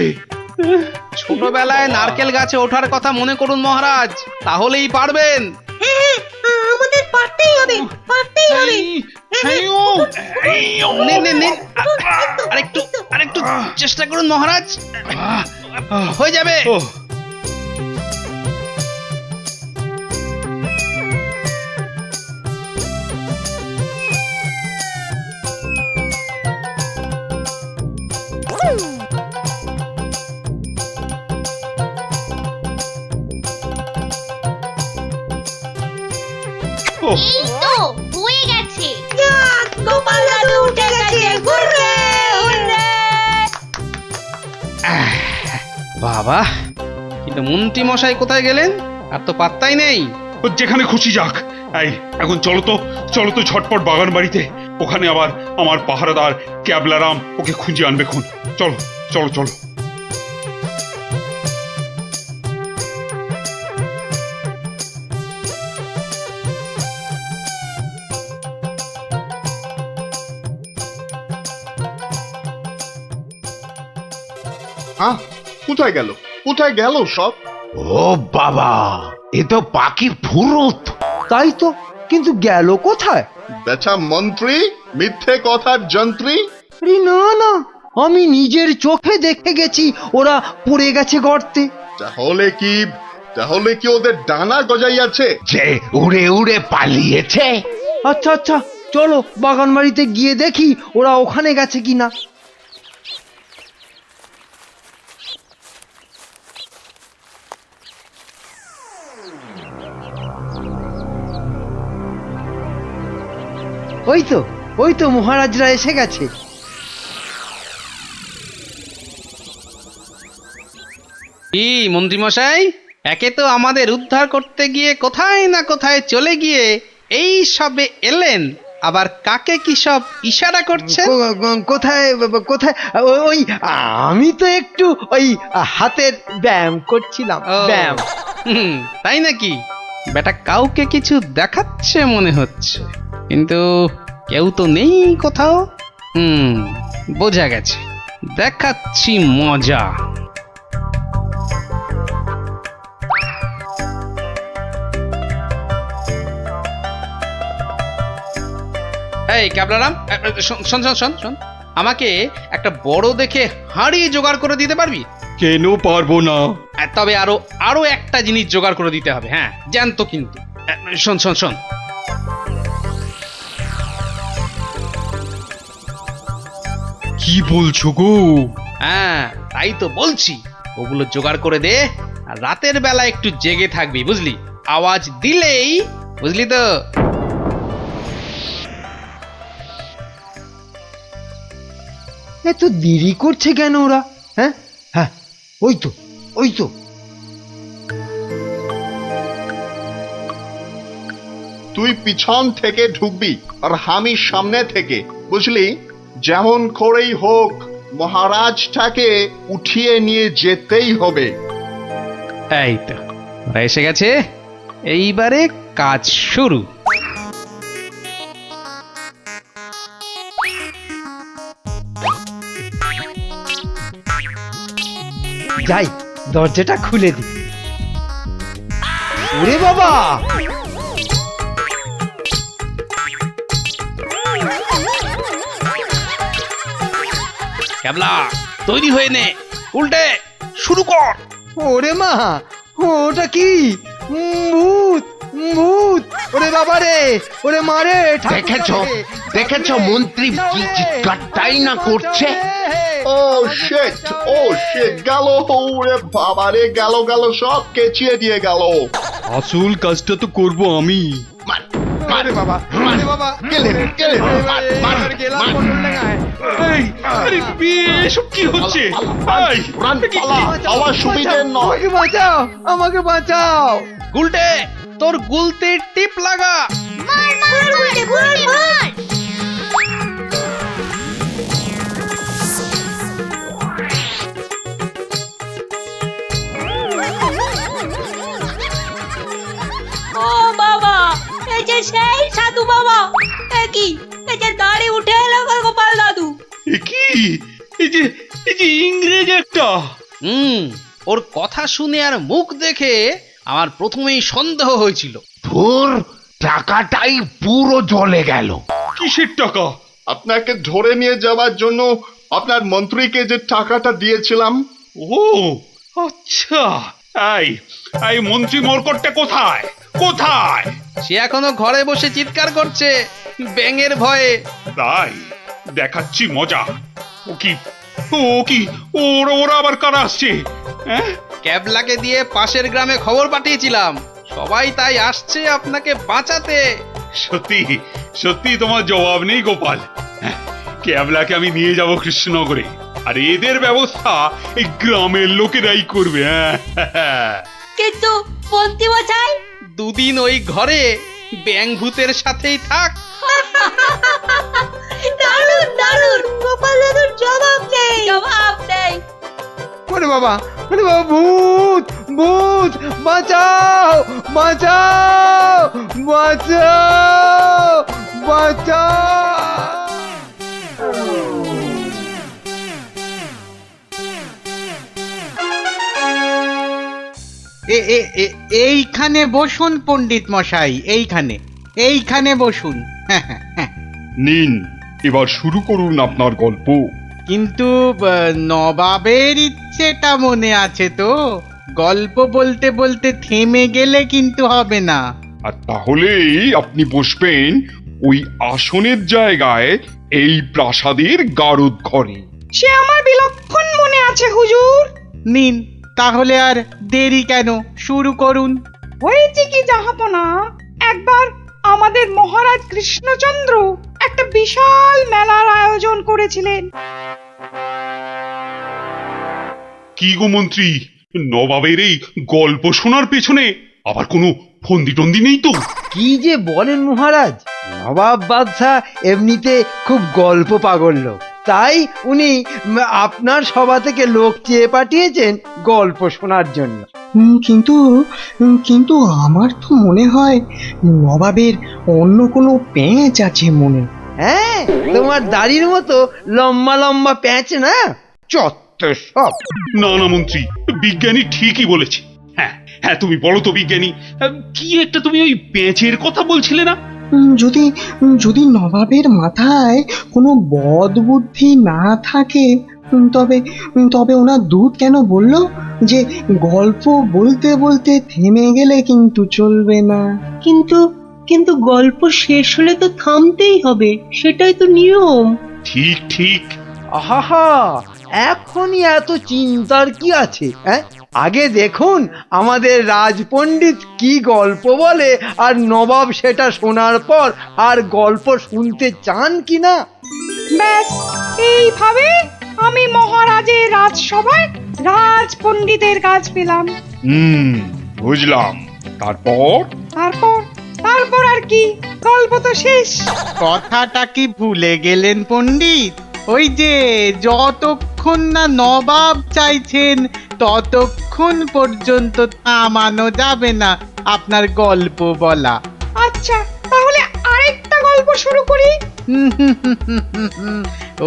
ছোটবেলায় নারকেল গাছে ওঠার কথা মনে করুন মহারাজ, তাহলেই পারবেন। আমাদের পারতেই হবে। নে নে নে, আরেকটু চেষ্টা করুন মহারাজ, হয়ে যাবে। এই তো হয়ে গেছে। গোপাল দাদু উঠে গেছে। Hurray hurray. বাবা, কিন্তু মন্ত্রী মশাই কোথায় গেলেন? আর তো পাত্তাই নেই। ও যেখানে খুশি যাক। এই এখন চলো তো ঝটপট বাগান বাড়িতে, ওখানে আবার আমার পাহারাদার ক্যাবলারাম ওকে খুঁজে আনবে খুন। চলো চলো চলো। হ্যাঁ, কোথায় গেল সব? ও বাবা, এ তো পাখির ফুরুত। তাই তো, কিন্তু গেল কোথায়? বেটা মন্ত্রী, মিথ্যে কথার যন্ত্রী। আরে না না, আমি নিজের চোখে দেখে গেছি ওরা পড়ে গেছে গর্তে। তাহলে কি ওদের ডানা গজাইয়াছে? যে উড়ে উড়ে পালিয়েছে। আচ্ছা আচ্ছা, চলো বাগান বাড়িতে গিয়ে দেখি ওরা ওখানে গেছে কিনা। ওই তো মহারাজরা এসে গেছে। কি মন্ত্রী মশাই, একে তো আমাদের উদ্ধার করতে গিয়ে কোথায় না কোথায় চলে গিয়ে এই সবে এলেন, আবার কাকে কি সব ইশারা করছেন? কোথায় কোথায়? ওই আমি তো একটু ওই হাতের ব্যায়াম করছিলাম। ব্যায়াম। তাই নাকি? বেটা কাউকে কিছু দেখাচ্ছে মনে হচ্ছে, কিন্তু কেউ তো নেই কোথাও। বোঝা গেছে, দেখাচ্ছি মজা। এই ক্যাবলারাম, শোন শোন শোন শোন শোন, আমাকে একটা বড় দেখে হাঁড়ি জোগাড় করে দিতে পারবি? কেন পারবো না? তবে আরো আরো একটা জিনিস জোগাড় করে দিতে হবে, হ্যাঁ জানতো কিন্তু। শোন শোন শোন, কি বলছো গো? হ্যাঁ তাই তো বলছি, ওগুলো জোগাড় করে দে, আর রাতের বেলা একটু জেগে থাকবি বুঝলি, আওয়াজ দিলেই, বুঝলি তো? এত দেরি করছে কেন ওরা? হ্যাঁ হ্যাঁ, ওই তো ওই তো। তুই পিছন থেকে ঢুকবি আর আমি সামনে থেকে, বুঝলি? যেমন করেই হোক মহারাজটাকে উঠিয়ে নিয়ে যেতেই হবে। এই তো ওরা এসে গেছে, এইবারে কাজ শুরু। যাই, দরজাটা খুলে দি। ওরে বাবা, ক্যাবলা তৈরি হয়ে নে, উল্টে শুরু কর। ওরে মা, ওটা কি? ভূত ভূত! ওরে বাবা রে, ওরে মারে! দেখেছো মন্ত্রী কি চিৎকারটাই না করছে? ও শিট, গেল! ওরে বাবারে, গেল গেল, সব কেচিয়ে দিয়ে গেল। আসল কাজটা তো করব আমি। মার, ওরে বাবা, ওরে বাবা! গেলেন, মার, মার, গেলাম মার। কন্ট্রোল ডাঙায়। এই, আরে এসব কি হচ্ছে? এই, রান, পালা, আমার সুবিধে নয়। আমাকে বাঁচাও, আমাকে বাঁচাও! গুলটে তোর গুলতে টিপ লাগা। মার মার মার মার মার! ও বাবা, এই যে সেই সাধু বাবা! কি এই যে দাঁড়ি উঠে এলো গোপাল দাদু! এ কি? এই যে ইংরেজ একটা। ওর কথা শুনে আর মুখ দেখে আমার প্রথমেই সন্দেহ হয়েছিল। ধুর, টাকাটাই পুরো জ্বলে গেল। কিসের টাকা? আপনাকে ধরে নিয়ে যাওয়ার জন্য আপনার মন্ত্রীকে যে টাকাটা দিয়েছিলাম। ও আচ্ছা, এই মন্ত্রী মরকটটা কোথায়? কোথায়? সে এখনো ঘরে বসে চিৎকার করছে ব্যাঙের ভয়ে। তাই দেখাচ্ছি মজা। ও কি ওরা আবার কারা আসছে? হ্যাঁ, ক্যাবলাকে দিয়ে পাশের গ্রামে খবর পাঠিয়েছিলাম, সবাই তাই আসছে আপনাকে বাঁচাতে। সত্যি তোমার জবাব নেই গোপাল। হ্যাঁ, ক্যাবলাকে আমি নিয়ে যাব কৃষ্ণনগরে, আর এদের ব্যবস্থা এই গ্রামের লোকেরাই করবে। হ্যাঁ, কিন্তু মন্ত্রী মশাই, দুদিন ওই ঘরে ব্যাঙ ভূতের সাথেই থাক। দারুণ দারুণ! গোপাল দাদুর জবাব নেই, জবাব নেই। ওরে বাবা, ওরে বাবা! ভূত ভূত! বাঁচাও বাঁচাও বাঁচাও বাঁচাও! এইখানে বসুন পণ্ডিত মশাই, এইখানে বসুন। নিন, এবার শুরু করুন আপনার গল্প। কিন্তু নবাবের ইচ্ছেটা মনে আছে তো? গল্প বলতে বলতে থেমে গেলে কিন্তু হবে না। আর তাহলেই আপনি বসবেন ওই আসনের জায়গায়, এই প্রাসাদের গারদ ঘরে। সে আমার বিলক্ষণ মনে আছে হুজুর। নিন তাহলে, আর দেরি কেন, শুরু করুন। হয়েছে কি জাহাপনা, একবার আমাদের মহারাজ কৃষ্ণচন্দ্র একটা বিশাল মেলার আয়োজন করেছিলেন। কি গো মন্ত্রী, নবাবের এই গল্প শোনার পেছনে আবার কোনো ফন্দি টন্দি নেই তো? কি যে বলেন মহারাজ, নবাব বাদশাহ এমনিতে খুব গল্প পাগল লোক, তাই উনি আপনার সভা থেকে লোক চেয়ে পাঠিয়েছেন গল্প শোনার জন্য। কিন্তু আমার তো মনে হয় নবাবের অন্য কোনো পেঁচ আছে মনে। হ্যাঁ, তোমার দাড়ির মতো লম্বা লম্বা প্যাঁচ না? চত্ব সব। না না মন্ত্রী, বিজ্ঞানী ঠিকই বলেছে। হ্যাঁ হ্যাঁ, তুমি বলো তো বিজ্ঞানী, কি একটা তুমি ওই পেঁচের কথা বলছিলে না? যদি যদি নবাবের মাথায় কোনো বদ বুদ্ধি না থাকে, তবে তবে ওনার দূত কেন বলল যে গল্প বলতে বলতে থেমে গেলে কিন্তু চলবে না? কিন্তু কিন্তু গল্প শেষ হলে তো থামতেই হবে, সেটাই তো নিয়ম। ঠিক ঠিক। আহা, এখনই এত চিন্তার কি আছে? হ্যাঁ, আগে দেখুন আমাদের রাজপণ্ডিত কি গল্প বলে, আর নবাব সেটা শোনার পর আর গল্প শুনতে চান কি না। ব্যাস এইভাবে আমি মহারাজের রাজসভায় রাজপণ্ডিতের কাজ পেলাম। বুঝলাম। তারপর? তারপর তারপর আর কি, গল্প তো শেষ। কথাটা কি ভুলে গেলেন পণ্ডিত? ওই যে যতক্ষণ না নবাব চাইছেন ততক্ষণ পর্যন্ত থামানো যাবে না আপনার গল্প বলা। আচ্ছা, তাহলে আরেকটা গল্প শুরু করি।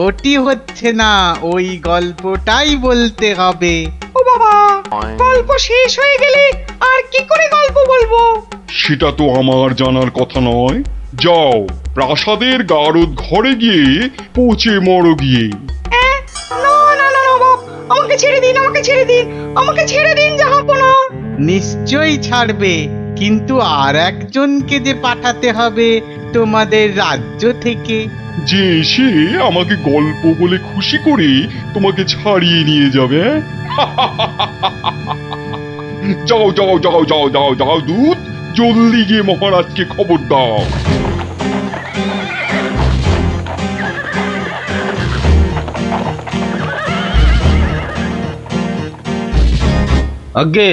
ওটি হচ্ছে না, ওই গল্পটাই বলতে হবে। ও বাবা, গল্প শেষ হয়ে গেলে আর কি করে গল্প বলবো? সেটা তো আমার জানার কথা নয়। যাও, প্রাসাদের গারদ ঘরে গিয়ে পচে মরো গিয়ে। না না না নবাব, আমাকে ছেড়ে দিন, আমাকে ছেড়ে দিন, আমাকে ছেড়ে দিন জাহাপনা। নিশ্চয়ই ছাড়বে, কিন্তু আর একজনকে যে পাঠাতে হবে তোমাদের রাজ্য থেকে। যে এসে আমাকে গল্প বলে খুশি করে তোমাকে ছাড়িয়ে নিয়ে যাবে। যাও যাও যাও যাও যাও যাও দূত, জলদি গিয়ে মহারাজকে খবর দাও। আগে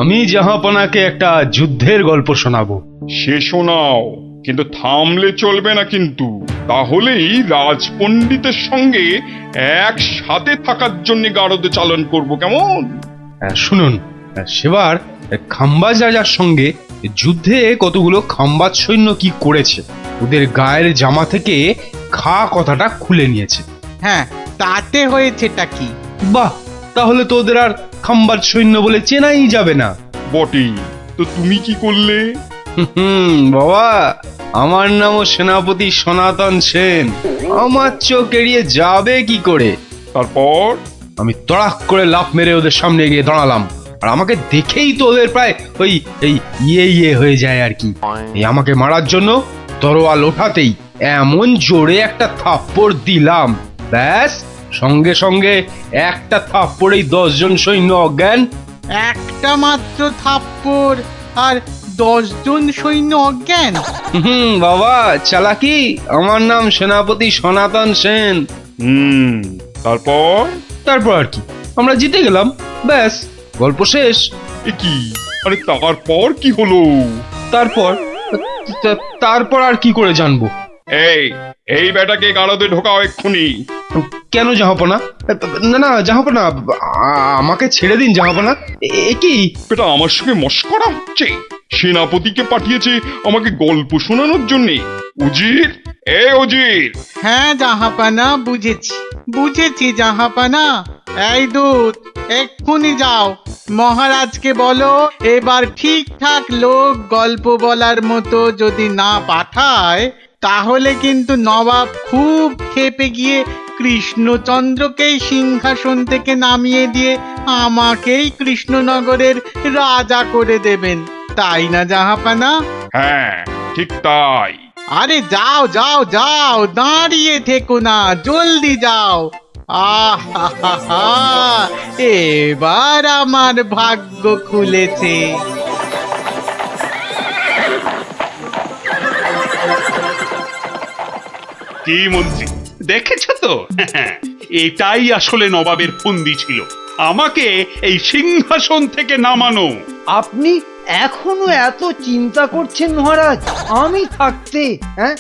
আমি জাহাপনাকে একটা যুদ্ধের গল্প শোনাবো। সে শোনাও, কিন্তু থামলে চলবে না কিন্তু। তাহলেই রাজপণ্ডিতের সঙ্গে একসাথে থাকার জন্য গারদ চালন করব, কেমন? শুনুন, সেবার খাম্বাজ রাজার সঙ্গে যুদ্ধে কতগুলো খাম্বাজ সৈন্য কি করেছে, ওদের গায়ের জামা থেকে খা কথাটা খুলে নিয়েছে। হ্যাঁ, তাতে হয়েছেটা কি? বাহ, তাহলে তো ওদের আর খাম্বাজ সৈন্য বলে চেনাই যাবে না। বটেই তো, তুমি কি করলে? বাবা, আমার নামও সেনাপতি সনাতন সেন, আমার চোখ এড়িয়ে যাবে কি করে? তারপর? আমি তড়াক করে লাফ মেরে ওদের সামনে গিয়ে দাঁড়ালাম, আর আমাকে দেখেই তো ওদের প্রায় ওই এই ইয়ে হয়ে যায় আর কি। এই আমাকে মারার জন্য তরোয়াল ওঠাতেই এমন জোরে একটা থাপ্পড় দিলাম, ব্যাস সঙ্গে সঙ্গে একটা থাপ্পড়েই 10 জন সৈন্য অজ্ঞান। একটা মাত্র থাপ্পড় আর 10 জন সৈন্য অজ্ঞান? বাবা, চালাকি। আমার নাম সেনাপতি সনাতন সেন। তারপর? তারপর আর কি, আমরা জিতে গেলাম, ব্যাস গল্প শেষ। এ কি? আরে তারপর কি হলো? তারপর আর কি করে জানবো? এই বেটাকে গারদে ঢোকাও এক্ষুনি। কেন জাহাপনা? না না জাহাপনা, আমাকে ছেড়ে দিন জাহাপনা। এ কি? বেটা আমার সঙ্গে মশকরা হচ্ছে? সেনাপতিকে পাঠিয়েছে আমাকে গল্প শোনানোর জন্যে। উজির, উজির। হ্যাঁ জাহাপানা, বুঝেছি বুঝেছি জাহাপানা। এই দূত, এক্ষুনি যাও, মহারাজকে বলো এবার ঠিকঠাক লোক গল্প বলার মতো যদি না পাঠায় তাহলে কিন্তু নবাব খুব ক্ষেপে গিয়ে কৃষ্ণচন্দ্রকেই সিংহাসন থেকে নামিয়ে দিয়ে আমাকেই কৃষ্ণনগরের রাজা করে দেবেন, তাই না জাহাপানা? হ্যাঁ, ঠিক তাই। আরে যাও যাও যাও, দাঁড়িয়ে থেকো না, জলদি যাও। আহা, এবার আমার ভাগ্য খুলেছে। কি মন্ত্রী, দেখেছো তো? এটাই আসলে নবাবের ফন্দি ছিল, আমাকে এই সিংহাসন থেকে নামানো। আপনি এখনো এত চিন্তা করছেন মহারাজ আমি থাকতে? হ্যাঁ,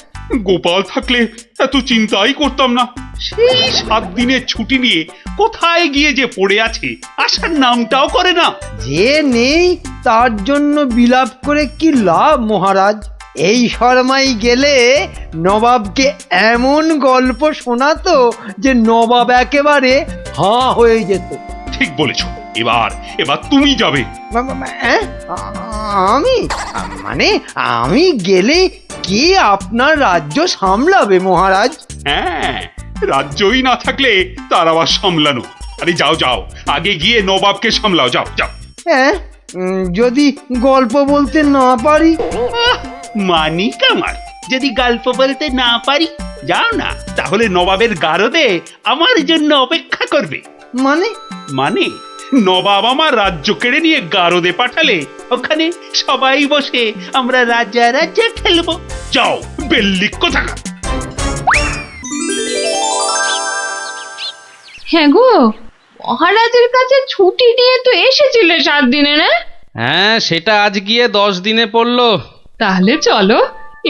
গোপাল থাকলে এত চিন্তাই করতাম না। সেই 7 দিনের ছুটি নিয়ে কোথায় গিয়ে যে পড়ে আছে, আসার নামটাও করে না। যে নেই তার জন্য বিলাপ করে কি লাভ মহারাজ? এই শর্মাই গেলে নবাবকে এমন গল্প শোনাতো যে নবাব একেবারে হাঁ হয়ে যেত। ঠিক বলেছ। এবার এবার তুমি যাবে। হ্যাঁ? আমি মানে আমি গেলে কে আপনার রাজ্য সামলাবে মহারাজ? হ্যাঁ, রাজ্যই না থাকলে তার আবার সামলানো। আরে যাও যাও, আগে গিয়ে নবাবকে সামলাও, যাও যাও। হ্যাঁ, যদি গল্প বলতে না পারি? মানি কামাল, যদি গল্প বলতে না পারি, যাও না, তাহলে নবাবের গারদে আমার জন্য অপেক্ষা করবে। মানে? মানে নবাব আমার রাজ্য কেড়ে নিয়ে গারদে পাঠালে ওখানে সবাই বসে আমরা রাজা রাজা খেলবো। যাও, বেল্লি কোথাকার। হ্যাঁ গো, মহারাজের কাছে ছুটি নিয়ে তো এসেছিলে 7 দিনে, না? হ্যাঁ, সেটা আজ গিয়ে 10 দিনে পড়লো। তাহলে চলো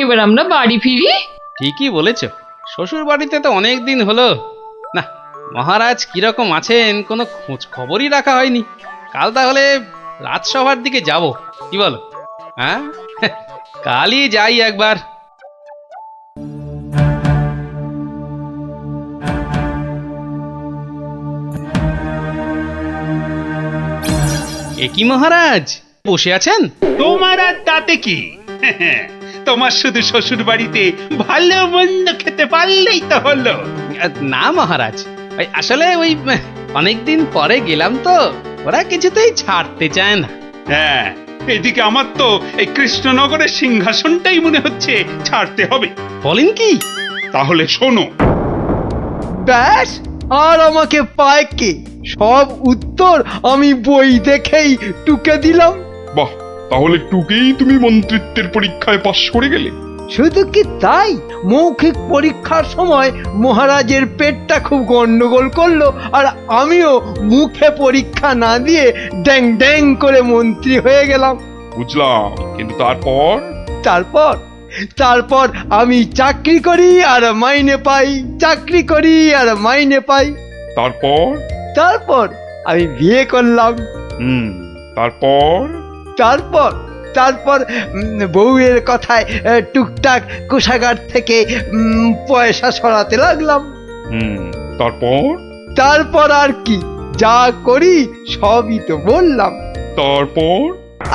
এবার আমরা বাড়ি ফিরি। ঠিকই বলেছ, শ্বশুর বাড়িতে তো অনেক দিন হলো। না, মহারাজ কিরকম আছেন কোনো খোঁজ খবরই রাখা হয়নি। কাল তাহলে রাজসভার দিকে যাব, কি বলো? হ্যাঁ, কালই যাই একবার। এ কি মহারাজ, বসে আছেন? তোমার আর তাতে কি? তোমার শুধু শ্বশুর বাড়িতে ভালো মন্দ খেতে পারলেই তো হলো। না মহারাজ, আসলে ওই অনেকদিন পরে গেলাম তো, ওরা কিছুতেই ছাড়তে চায় না। হ্যাঁ, এদিকে আমার তো এই কৃষ্ণনগরের সিংহাসনটাই মনে হচ্ছে ছাড়তে হবে। বলেন কি? তাহলে শোনো। ব্যাস, আর আমাকে পায় কে? সব উত্তর আমি বই দেখেই টুকে দিলাম। বাহ, তাহলে টুকেই তুমি মন্ত্রিত্বের পরীক্ষায় পাশ করে গেলে? শুধু কি তাই, মৌখিক পরীক্ষার সময় মহারাজের পেটটা খুব গন্ডগোল করলো, আর আমিও মুখে পরীক্ষা না দিয়ে ড্যাং ড্যাং করে মন্ত্রী হয়ে গেলাম। বুঝলাম, কিন্তু তারপর? তারপর তারপর আমি চাকরি করি আর মাইনে পাই, চাকরি করি আর মাইনে পাই। তারপর? তারপর আমি বিয়ে করলাম। তারপর? তারপর তারপর বউয়ের কথায় টুকটাক কোষাগার থেকে পয়সা সরাতে লাগলাম। তারপর? তারপর আর কি, যা করি সবই তো বললাম। তারপর?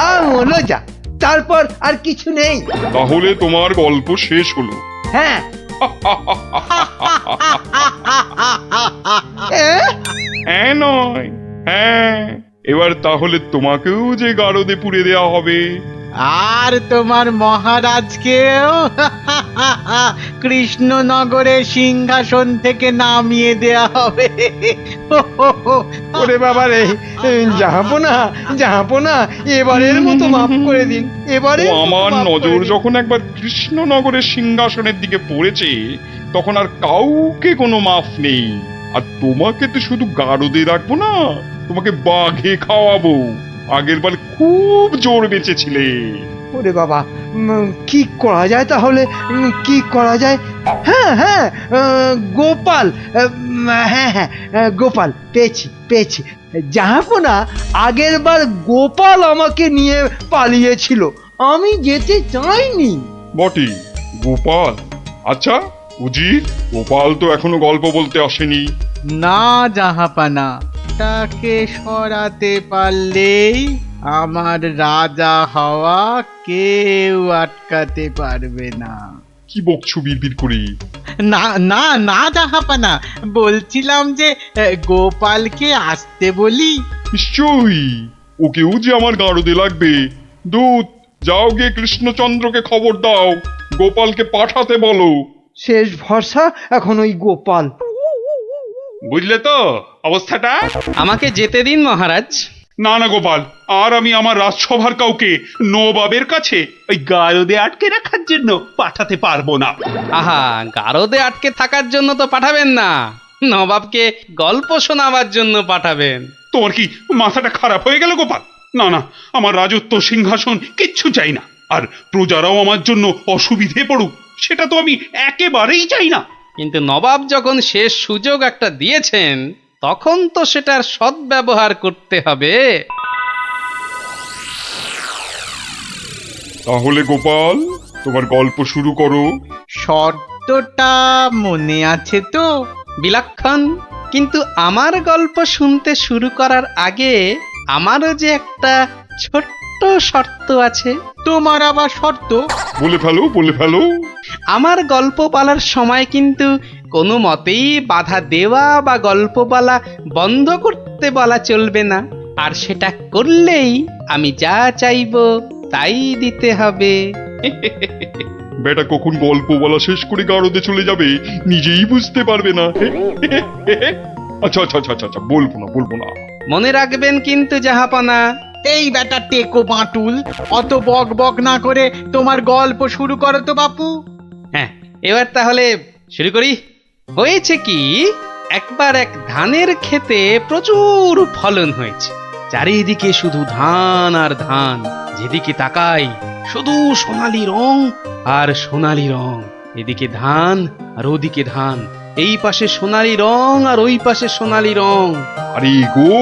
আমলো যা, তারপর আর কিছু নেই। তাহলে তোমার গল্প শেষ হলো? হ্যাঁ। হ্যাঁ নয়, হ্যাঁ। এবার তাহলে তোমাকেও যে গারদে পুড়ে দেওয়া হবে। আর তোমার মহারাজকেও কৃষ্ণনগরের সিংহাসন থেকে নামিয়ে দেয়া হবে। ওরে বাবা রে, জাহাপনা, এবারের মতো মাফ করে দিন। এবারে আমার নজর যখন একবার কৃষ্ণনগরের সিংহাসনের দিকে পড়েছে, তখন আর কাউকে কোনো মাফ নেই। আর তোমাকে তো শুধু গারদে রাখবো না, তোমাকে বাঘে খাওয়াবো। আগের বার খুব জোর বেঁচেছিলে। ওরে বাবা, কি করা যায় তাহলে? কি করা যায়? হ্যাঁ হ্যাঁ, গোপাল, হ্যাঁ হ্যাঁ, গোপাল পেয়েছি। জাহাপনা, আগের বার গোপাল আমাকে নিয়ে পালিয়েছিল, আমি যেতে চাইনি। বটে, গোপাল? আচ্ছা উজির, গোপাল তো এখনো গল্প বলতে আসেনি। না জাহাপানা, তাকে সরাতে পারলেই আমার রাজা হওয়া কেউ আটকাতে পারবে না। কি বকছো বিড়বিড় করে? না না না জাহাপানা, বলছিলাম যে গোপালকে আসতে বলি। নিশ্চয়ই, ওকেও যে আমার গারদে লাগবে। দূত, যাও গিয়ে কৃষ্ণচন্দ্রকে খবর দাও, গোপালকে পাঠাতে বলো। শেষ ভরসা এখন ওই গোপাল। বুঝলে তো অবস্থাটা? আমাকে যেতে দিন মহারাজ। না না গোপাল, আর আমি আমার রাজসভার কাউকে নবাবের কাছে ওই গারদে আটকে রাখার জন্য পাঠাতে পারবো না। আহা, গারদে আটকে থাকার জন্য তো পাঠাবেন না, নবাবকে গল্প শোনাবার জন্য পাঠাবেন। তোমার কি মাথাটা খারাপ হয়ে গেল গোপাল? না না, আমার রাজত্ব সিংহাসন কিচ্ছু চাই না। আর প্রজারাও আমার জন্য অসুবিধে পড়ুক, সেটা তো আমি একেবারেই চাই না। কিন্তু নবাব যখন শেষ সুযোগ একটা দিয়েছেন, তখন তো সেটার সদ্ব্যবহার করতে হবে। তাহলে গোপাল, তোমার গল্প শুরু করো। শর্তটা মনে আছে তো? বিলক্ষণ। কিন্তু আমার গল্প শুনতে শুরু করার আগে আমারও যে একটা ছোট্ট শর্ত আছে। তোমার আবার শর্ত? বলে ফেলো, বলে ফেলো। আমার গল্প বলার সময় কিন্তু কোনো মতেই বাধা দেওয়া বা গল্প বলা বন্ধ করতে বলা চলবে না। আর সেটা করলেই আমি যা চাইবো তাই দিতে হবে। বেটা কখন গল্প বলা শেষ করে গারদে চলে যাবে নিজেই বুঝতে পারবে না। আচ্ছা আচ্ছা আচ্ছা আচ্ছা, বলবো না, বলবো না। মনে রাখবেন কিন্তু জাহাপনা। এই বেটা টেকো বাঁটুল, অত বক বক না করে তোমার গল্প শুরু করো তো বাপু। হ্যাঁ, এবার তাহলে শুরু করি। হয়েছে কি, একবার এক ধানের ক্ষেতে প্রচুর ফলন হয়েছে। চারিদিকে শুধু ধান আর ধান, যেদিকে তাকাই শুধু সোনালী রং আর সোনালী রং। এদিকে ধান আর ওদিকে ধান, এই পাশে সোনালী রং আর ওই পাশে সোনালী রং। আরে গো,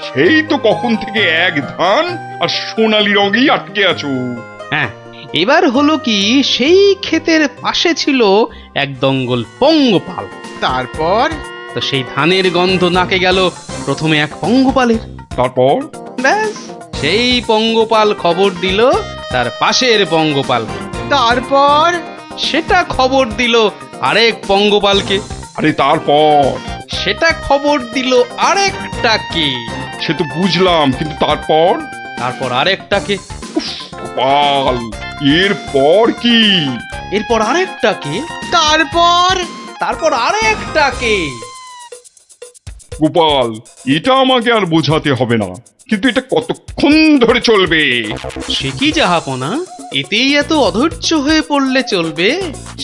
সেই তো কখন থেকে এক ধান আর সোনালী রঙেই আটকে আছো। হ্যাঁ, এবার হলো কি, সেই ক্ষেতের পাশে ছিল এক দঙ্গল পঙ্গপাল। তারপর? তো সেই ধানের গন্ধ নাকে গেল প্রথমে এক পঙ্গপালের। তারপর? ব্যাস, সেই পঙ্গপাল খবর দিল তার পাশের পঙ্গপাল। তারপর? সেটা খবর দিল আরেক পঙ্গপালকে। আরে তারপর? সেটা খবর দিল আরেকটাকে। সে তো বুঝলাম, কিন্তু তারপর? তারপর আরেকটাকে। গোপাল, এরপর কি? এরপর আরেকটাকে। তারপর? তারপর আরেকটাকে। গোপাল, এটা আমাকে আর বোঝাতে হবে না, কিন্তু এটা কতক্ষণ ধরে চলবে? সে কি জাহাপনা, এতেই এত অধৈর্য হয়ে পড়লে চলবে?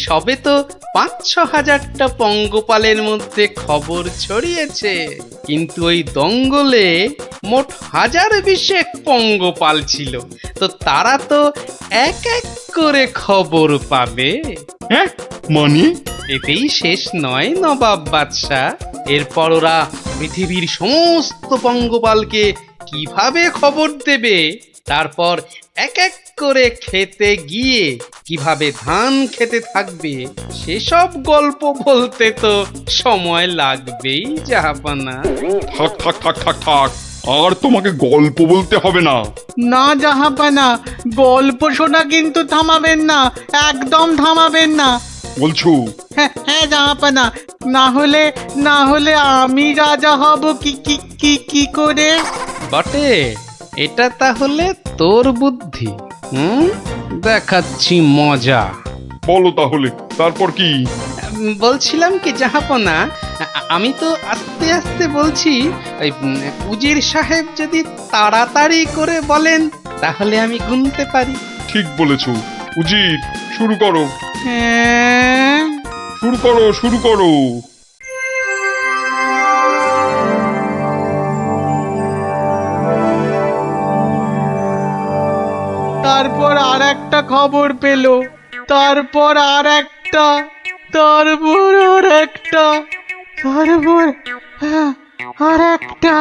সবে তো ৫-৬ হাজারটা পঙ্গপালের মধ্যে খবর ছড়িয়েছে, কিন্তু ওই দঙ্গলে মোট ১০২০ পঙ্গপাল ছিল। তো তারা তো এক এক করে খবর পাবে। হ্যাঁ, মানে? এতেই শেষ নয় নবাব বাদশাহ। এরপর ওরা পৃথিবীর সমস্ত পঙ্গপালকে কিভাবে খবর দেবে, তারপর এক এক করে খেতে গিয়ে কিভাবে ধান খেতে থাকবে, সেসব গল্প বলতে তো সময় লাগবেই জাহাপনা। থাক থাক থাক থাক থাক, আর তোমাকে গল্প বলতে হবে না। না জাহাপানা, গল্প শোনা কিন্তু থামাবেন না, একদম থামাবেন না। বলছো? হ্যাঁ হ্যাঁ জাহাপানা, না হলে আমি রাজা হব কি কি কি কি করে? বটে, এটা তাহলে তোর বুদ্ধি। দেখাচ্ছি মজা। বলো তাহলে, তারপর কি? বলছিলাম কি জাহাপনা, আমি তো আস্তে আস্তে বলছি। ওই উজির সাহেব যদি তাড়াতাড়ি করে বলেন তাহলে আমি গুনতে পারি। ঠিক বলেছো। উজির, শুরু করো। হ্যাঁ, শুরু করো, শুরু করো। তারপর আর একটা খবর পেলো, তারপর আর একটা, তারপর আর একটা, তারপর আর একটা,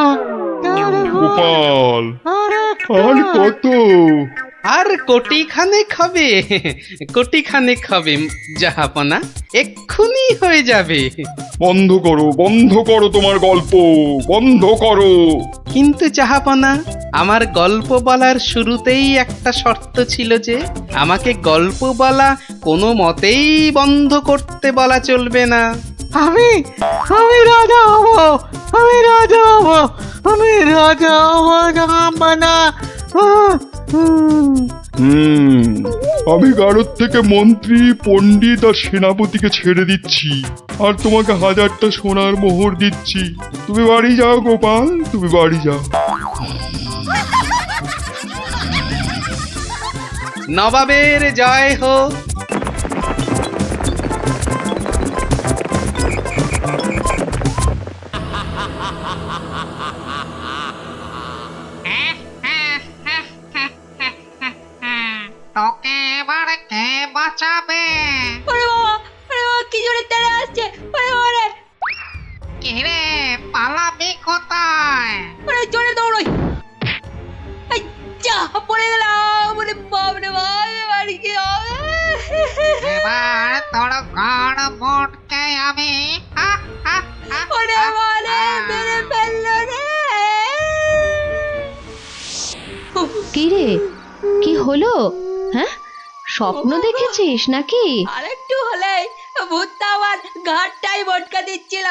গোপাল, আর আর কত? আর কোটি খানেক হবে, কোটি খানেক হবে জাহাপনা, এক্ষুনি হয়ে যাবে। বন্ধ করো, বন্ধ করো তোমার গল্প, বন্ধ করো। কিন্তু জাহাপনা, আমার গল্প বলার শুরুতেই একটা শর্ত ছিল যে আমাকে গল্প বলা কোনো মতেই বন্ধ করতে বলা চলবে না। আমি রাজা হব, আমি রাজা হব, আমি রাজা হব জাহাপানা। আমি গারদ থেকে মন্ত্রী, পণ্ডিত আর সেনাপতিকে ছেড়ে দিচ্ছি, আর তোমাকে 1000টা সোনার মোহর দিচ্ছি। তুমি বাড়ি যাও গোপাল, তুমি বাড়ি যাও। নবাবের জয় হোক। তোকে এবার কে বাঁচাবে? কি জোরে তেড়ে আসছে! ওরে ওরে কিরে, পালাবি কোথায়? ওরে, জোরে দৌড়ই! যা পড়ে গেলাম! ওরে বাপ রে বাপ, বাড়ি কি হবে? ওরে বলে মেরে ফেললো রে। কি রে, কি হলো? হ্যাঁ, স্বপ্ন দেখেছিস নাকি? আরেকটু হলে ভূতটা আমার ঘাটটাই বটকা দিচ্ছিল।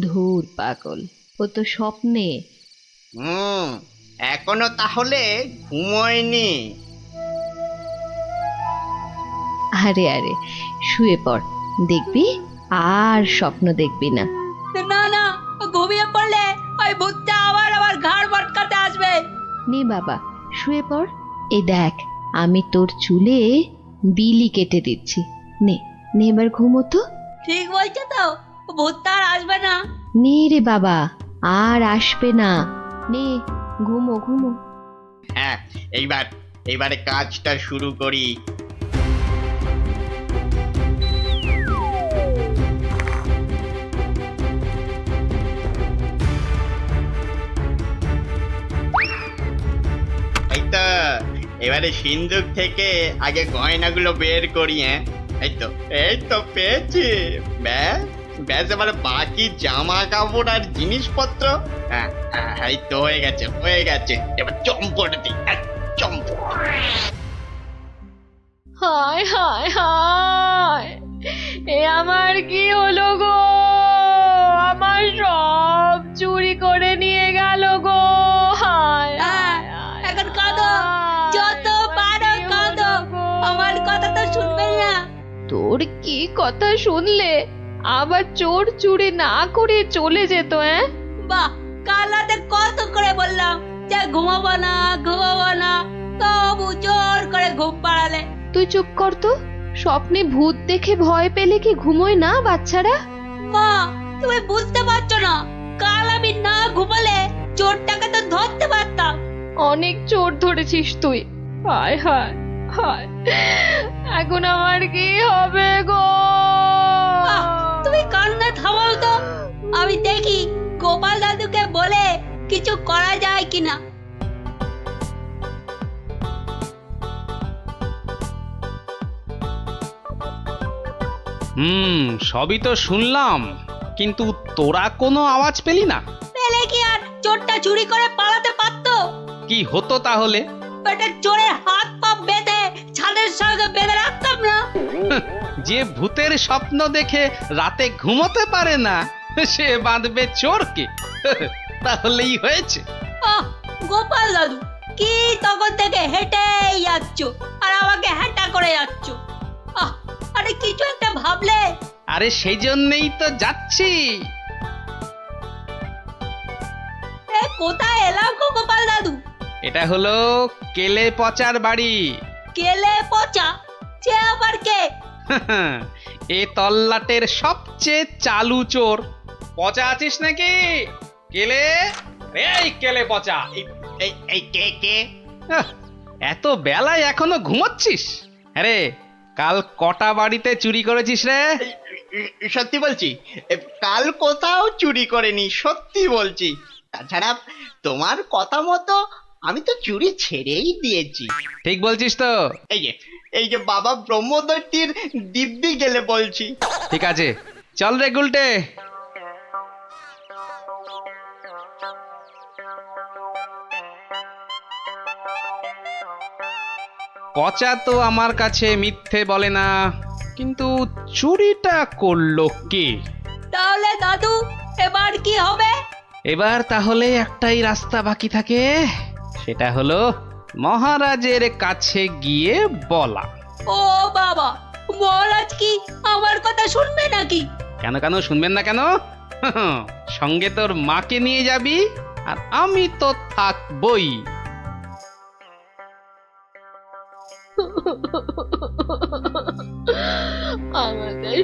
ধুর পাগল, ও তো স্বপ্নে। এখনো তাহলে ঘুমোয়নি। আরে আরে, শুয়ে পড়, দেখবি আর স্বপ্ন দেখবি না। না না, ঘুমিয়ে পড়লে ওই ভূতটা আবার আমার ঘাড় বটকাতে আসবে। নে বাবা, শুয়ে পড়। এই দেখ, আমি তোর চুলে বিলি কেটে দিচ্ছি। নে নে, এবার ঘুমো তো। ঠিক বলছো তো, ভূতটা আর আসবে না। নে রে বাবা, আর আসবে না। নে, ঘুমো ঘুমো। হ্যাঁ, এইবারে কাজটা শুরু করি। এই তো, এবারে সিন্দুক থেকে আগে গয়নাগুলো বের করি। হ্যাঁ, এই তো পেয়েছি। ব্যাস ব্যাস, এবারে বাকি জামা কাপড় আর জিনিসপত্র। হ্যাঁ, এই তো হয়ে গেছে। এবার চম্পট দিই, চম্পট। হায় হায় হায়, এ আমার কি হলো গো? আমার সব চুরি করে নিয়ে গেল গো। হায় হায় হায়, এখন কাঁদো, যত পারো কাঁদো, আমার কথা তো শুনবে না। তোর কি কথা শুনলে আবার চোর চুরি না করে চলে যেত? বাহ, কাল রাতে কত করে বললাম যে ঘুমাবো না, তবু জোর করে ঘুম পাড়ালে। তুই চুপ কর তো। স্বপ্নে ভূত দেখে ভয় পেলে কি ঘুমোয় না বাচ্চারা? মা, তুমি বুঝতে পারছো না, কাল আমি না ঘুমালে চোরটাকে তো ধরতে পারতাম। অনেক চোর ধরেছিস তুই। হায় হায় হায়, এখন আমার কি হবে গো? তুমি কান্না থামাও তো, আমি দেখি গোপাল দাদুকে বলে কিছু করা যায় কিনা। সবই তো শুনলাম, কিন্তু তোরা কোনো আওয়াজ পেলি না? পেলে কি আর চোরটা চুরি করে পালাতে পারতো? কি হতো তাহলে? পেটের চোরের হাত পা বেঁধে ছাদের সঙ্গে বেঁধে রাখতাম না। যে ভূতের স্বপ্ন দেখে রাতে ঘুমোতে পারে না, সে বাঁধবে চোরকে। তাহলেই হয়েছে। গোপাল দাদু, কি তখন থেকে হেঁটেই যাচ্ছ আর আমাকে হেঁটা করে যাচ্ছ? আরে কিছু একটা ভাবলে। আরে সেই জন্যই তো যাচ্ছি। কোথায় এলাম গো গোপাল দাদু? এটা হলো কেলে পচার বাড়ি। কেলে পচা? সে আবার কে? এ তল্লাটের সবচেয়ে চালু চোর। পচা আছিস নাকি? কেলে, এই কেলে পচা। এই কে? এত বেলায় এখনো ঘুমোচ্ছিস? আরে কাল কটা বাড়িতে চুরি করেছিস রে? সত্যি বলছি, কাল কোথাও চুরি করেনি, সত্যি বলছি। তাছাড়া তোমার কথা মতো আমি তো চুরি ছেড়েই দিয়েছি। ঠিক বলছিস তো? এই যে বাবা ব্রহ্মদৈত্যের দিব্যি গেলে বলছি। ঠিক আছে, চল রে গুলটে। পচা তো আমার কাছে মিথ্যে বলে না, কিন্তু চুরিটা করলো কে? তাহলে দাদু এবার কি হবে? এবার তাহলে একটাই রাস্তা বাকি থাকে, সেটা হলো মহারাজের কাছে গিয়ে বলা। ও বাবা, মহারাজ কি আমার কথা শুনবে নাকি? কেন কেন শুনবেন না কেন? সঙ্গে তোর মাকে নিয়ে যাবি, আর আমি তো থাকবই। আমাদের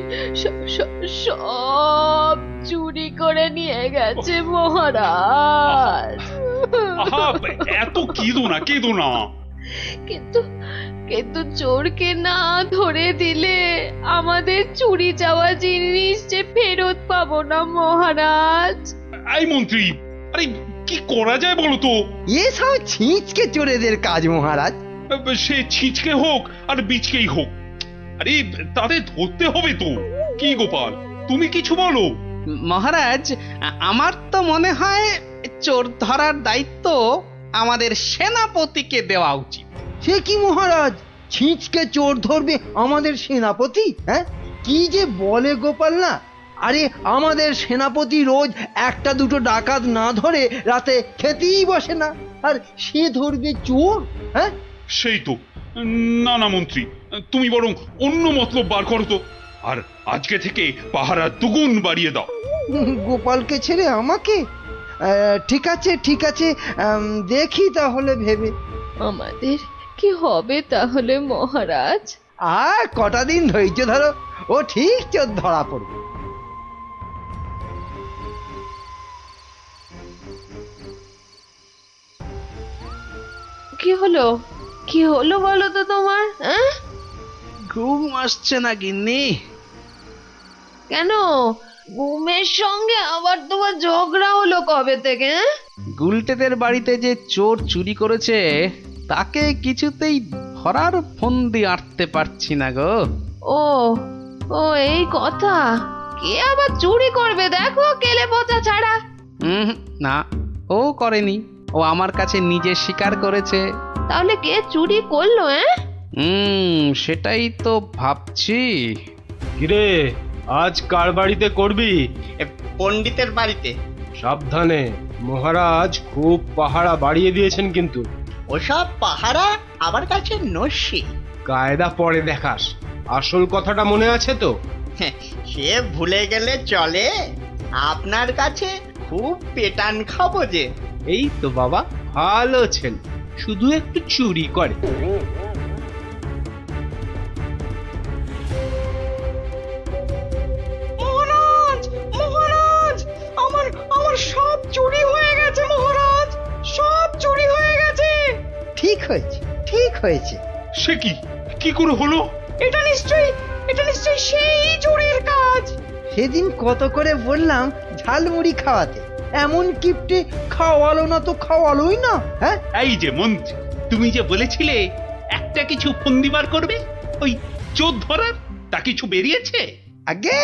সব চুরি করে নিয়ে গেছে মহারাজ। এত কেঁদো না। কিন্তু চোরকে না ধরে দিলে আমাদের চুরি যাওয়া জিনিস যে ফেরত পাবো না মহারাজ। এই মন্ত্রী, আরে কি করা যায় বলো তো? এসব ছিঁচকে চোরেদের কাজ মহারাজ। সে ছিচকে হোক আর বিচকেই হোক, আরে তাদের ধরতে হবে তো। কি গোপাল, তুমি কিছু বলো। মহারাজ, আমার তো মনে হয় চোর ধরার দায়িত্ব আমাদের সেনাপতিকে দেওয়া উচিত। সে কি মহারাজ, ছিঁচকে চোর ধরবে আমাদের সেনাপতি? হ্যাঁ, কি যে বলে গোপাল না। আরে আমাদের সেনাপতি রোজ একটা দুটো ডাকাত না ধরে রাতে খেতেই বসে না, আর সে ধরবে চোর? হ্যাঁ, সেই তো। না না মন্ত্রী, তুমি বরং অন্য মতলব বার করো তো, আর আজকে থেকে পাহারা দুগুণ বাড়িয়ে দাও। গোপালকে ছেড়ে আমাকে? ঠিক আছে ঠিক আছে, দেখি তাহলে ভেবে। আমাদের কি হবে তাহলে মহারাজ? আর কটা দিন ধৈর্য ধরো, ও ঠিক চোর ধরা পড়বে। কি হলো, কি হলো বলো তো তোমার? হ্যাঁ, ঘুম আসছে না গিন্নি? কেন ঘুমের সঙ্গে আবার তোমার ঝগড়া হলো কবে থেকে? হ্যাঁ? গুলটেদের বাড়িতে যে চোর চুরি করেছে তাকে কিছুতেই ধরার ফন্দি আঁটতে পারছি না গো। ও ও এই কথা। কে আবার চুরি করবে দেখো, কেলে পচা ছাড়া। না, ও করেনি, ও আমার কাছে নিজে স্বীকার করেছে। তাহলে কে চুরি করলো? সেটাই তো ভাবছি। কিরে, আজ কার বাড়িতে করবি? পণ্ডিতের বাড়িতে। সাবধানে, মহারাজ খুব পাহারা বাড়িয়ে দিয়েছেন কিন্তু। ওসব পাহারা আমার কাছে নস্যি। কায়দা পরে দেখাস, আসল কথাটা মনে আছে তো? সে ভুলে গেলে চলে? আপনার কাছে খুব পেটান খাবো যে। এই তো বাবা, ভালো ছেলে, শুধু একটু চুরি করে। মহারাজ, মহারাজ, আমার আমার সব চুরি হয়ে গেছে মহারাজ, সব চুরি হয়ে গেছে। ঠিক হয়েছে, ঠিক হয়েছে। সে কি, কি করে হলো? এটা নিশ্চয়ই সেই চোরের কাজ। সেদিন কত করে বললাম ঝালমুড়ি খাওয়াতে, এমন কিপটে খাওয়ালো না তো খাওয়ালোই না। হ্যাঁ, এই যে মন্ত্রী, তুমি যে বলেছিলে একটা কিছু ফন্দি বার করবে ওই চোর ধরার, তা কিছু বেরিয়েছে? আগে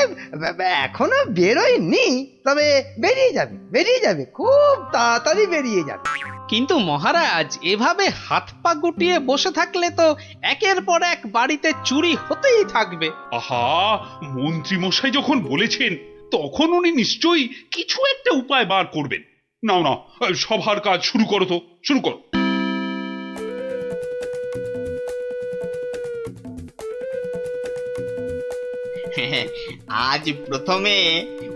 এখনো বেরোয়নি, তবে বেরিয়ে যাবে, বেরিয়ে যাবে, খুব তাড়াতাড়ি বেরিয়ে যাবে। কিন্তু মহারাজ, এভাবে হাত পা গুটিয়ে বসে থাকলে তো একের পর এক বাড়িতে চুরি হতেই থাকবে। আহা, মন্ত্রী মশাই যখন বলেছেন তখন উনি নিশ্চয়ই কিছু একটা উপায় বার করবেন। নাও না, সভার কাজ শুরু করো তো, শুরু করো। আজ প্রথমে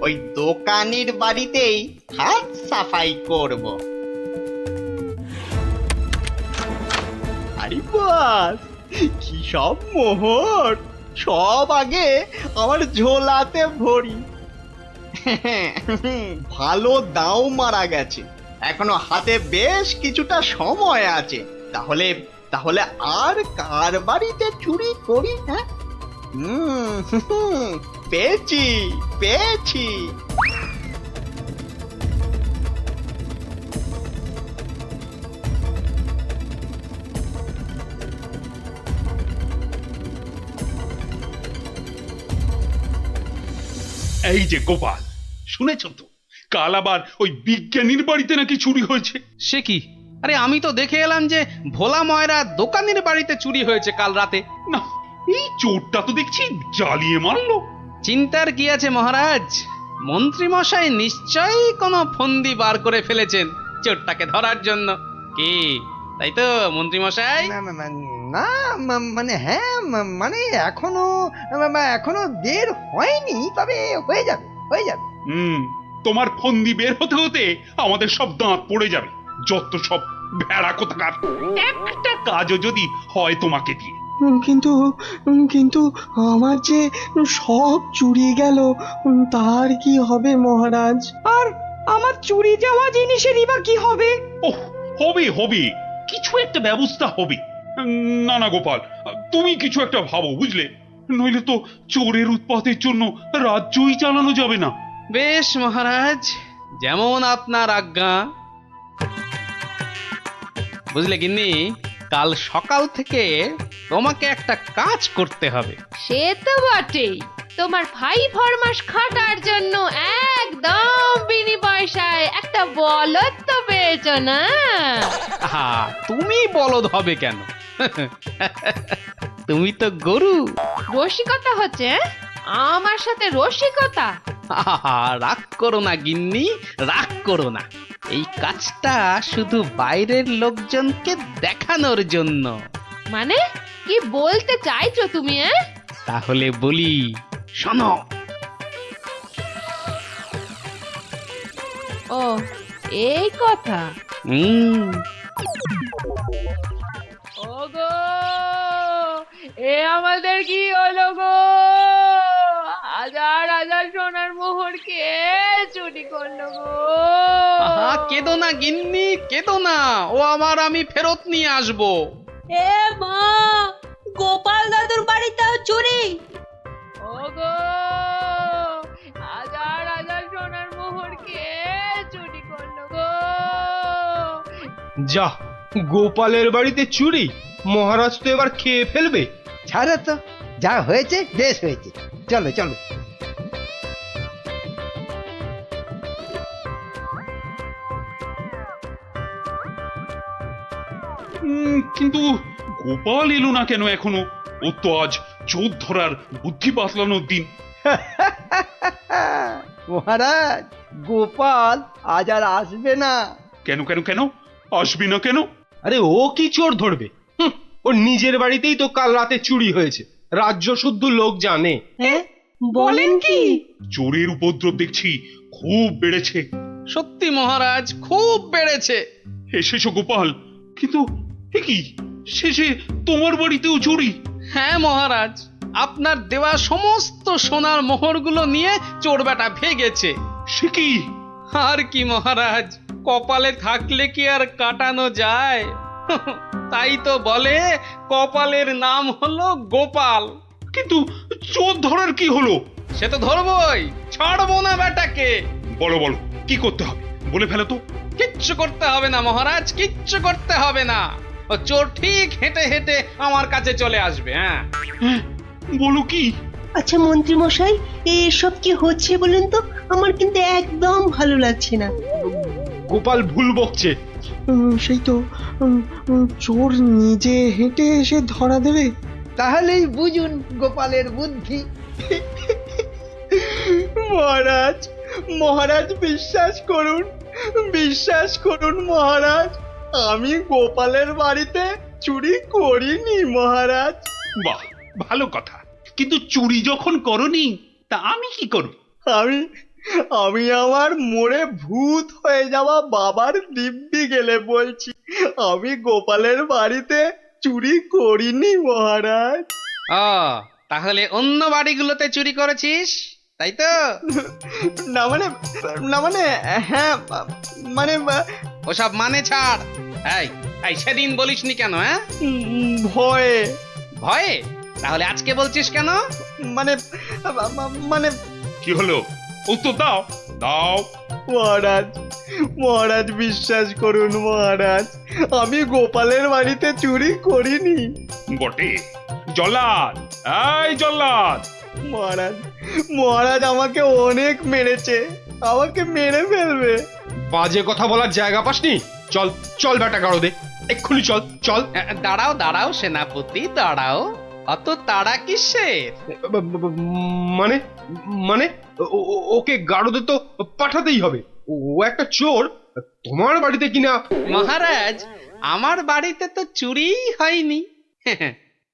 ওই দোকানির বাড়িতেই হাত সাফাই করব। আরে বাস, কি সব মোহর! সব আগে আমার ঝোলাতে ভরি। ভালো দাও মারা গেছে, এখনো হাতে বেশ কিছুটা সময় আছে। তাহলে তাহলে আর কার বাড়িতে চুরি করি? হ্যাঁ, পেয়েছি পেয়েছি। এই যে গোপাল, শুনেছ তো কাল আবার ওই বিজ্ঞানীর বাড়িতে নাকি চুরি হয়েছে? সে কি? আরে আমি তো দেখে এলাম যে ভোলা ময়রা দোকানের বাড়িতে চুরি হয়েছে কাল রাতে। না, এই চোরটা তো দেখছি জ্বালিয়ে মারলো। চিন্তার কি আছে মহারাজ, মন্ত্রী মশাই নিশ্চয়ই কোনো ফন্দি বার করে ফেলেছেন চোরটাকে ধরার জন্য। কি তাই তো মন্ত্রী মশাই? না মানে হ্যাঁ, মানে এখনো বের হয়নি, তবে হয়ে যাবে, হয়ে যাবে। তোমার ফন্দি বের হতে হতে আমাদের সব দাঁত পড়ে যাবে, যত সব ভেড়া কোথাকার। একটা কাজও যদি হয় তোমাকে দিয়ে। কিন্তু কিন্তু আমার যে সব চুরি গেল, তার কি হবে মহারাজ? আর আমার চুরি যাওয়া জিনিসেরই বা কি হবে? ওহ, হবে হবে, কিছু একটা ব্যবস্থা হবে। না না গোপাল, তুমি কিছু একটা ভাবো, বুঝলে? নইলে তো চোরের উৎপাতের জন্য রাজ্যই চালানো যাবে না। বেশ মহারাজ, যেমন আপনার আজ্ঞা। বুঝলে গিন্নি, কাল সকাল থেকে তোমাকে একটা কাজ করতে হবে। সে তো বটেই, তোমার ভাই ফরমাস খাটার জন্য একদম বিনি পয়সায় একটা বলদ তো পেয়েছো না? আহা, তুমি বলদ হবে কেন? তুমি তো গরু। রসিকতা হচ্ছে? আমার সাথে রসিকতা? আহা, রাগ করো না গিন্নি, রাগ করো না। এই কাজটা শুধু বাইরের লোকজনকে দেখানোর জন্য। মানে কি বলতে চাইছো তুমি? তাহলে বলি, শোনো। ও, এই কথা। ওগো, এ আমাদের কি হলো গো? হাজার হাজার সোনার মোহর কে চুরি করলো গো? আহা, কেঁদো না গিন্নি, কেঁদো না। ও আমি ফেরত নিয়ে আসবো। এ মা, গোপাল দাদুর বাড়িতেও চুরি? ওগো, হাজার হাজার সোনার মোহর কে চুরি করলো গো? যা, গোপালের বাড়িতে চুরি? মহারাজ তো এবার খেয়ে ফেলবে। ছাড়ো তো, যা হয়েছে বেশ হয়েছে, চলো চলো। কিন্তু গোপাল এলো না কেন এখনো? ও তো আজ চোর ধরার বুদ্ধি বাতলানোর দিন। মহারাজ, গোপাল আজ আর আসবে না। কেন কেন কেন আসবি না কেন? আরে ও কি চোর ধরবে? ওর নিজের বাড়িতেই তো কাল রাতে চুরি হয়েছে, রাজ্য শুদ্ধ লোক জানে। বলেন কি? চোরের উপদ্রব দেখছি খুব বেড়েছে। সত্যি মহারাজ, খুব বেড়েছে। এসেছো গোপাল, কিন্তু এ কি, শেষে তোমার বাড়িতেও চুরি? হ্যাঁ মহারাজ, আপনার দেওয়া সমস্ত সোনার মোহরগুলো নিয়ে চোর বেটা ভেগেছে। সে কি? আর কি মহারাজ, কপালে থাকলে কি আর কাটানো যায়? তাই তো বলে কপালের নাম হলো গোপাল। কিন্তু চোর ধরার কি হলো? সে তো ধরবই, ছাড়বো না বেটাকে। বলো বলো, কি করতে হবে বলে ফেলো তো। কিচ্ছু করতে হবে না মহারাজ, কিচ্ছু করতে হবে না। ও চোর ঠিক হেঁটে হেঁটে আমার কাছে চলে আসবে। হ্যাঁ, বলো কি? আচ্ছা মন্ত্রী মশাই, এসব কি হচ্ছে বলেন তো? আমার কিন্তু একদম ভালো লাগছে না। গোপাল ভুল বকছে। সেই তো, চোর নিজে হেঁটে এসে ধরা দেবে। তাহলেই বুঝুন গোপালের বুদ্ধি। মহারাজ, মহারাজ বিশ্বাস করুন, বিশ্বাস করুন মহারাজ, আমি গোপালের বাড়িতে চুরি করিনি মহারাজ। বাহ, ভালো কথা। কিন্তু চুরি যখন করনি, তা আমি কি করব? আমি আমার মোড়ে ভূত হয়ে যাওয়া বাবার দিব্যি গেলে বলছি, আমি গোপালের বাড়িতে চুরি করিনি মহারাজ। তাহলে অন্য বাড়িগুলোতে চুরি করেছিস, তাই তো? না মানে হ্যাঁ, মানে ওসব মানে ছাড়। এই সেদিন বলিসনি কেন? হ্যাঁ, ভয়ে। ভয়ে? তাহলে আজকে বলছিস কেন? মানে মানে কি হলো? উত্তর দাও, দাও। মহারাজ, মহারাজ বিশ্বাস করুন মহারাজ, আমি গোপালের বাড়িতে চুরি করিনি। বটে? জল্লাদ, এই জল্লাদ! মহারাজ, মহারাজ আমাকে অনেক মেরেছে, আমাকে মেরে ফেলবে। বাজে কথা বলার জায়গা পাসনি? চল চল বেটা গাড়ো দে, এক্ষুনি চল চল। দাঁড়াও দাঁড়াও সেনাপতি, দাঁড়াও। অত তাড়া কিসের? মানে মানে ওকে গাড়োদে তো পাঠাতেই হবে। ও একটা চোর, তোমার বাড়িতে কিনা। মহারাজ, আমার বাড়িতে তো চুরিই হয়নি।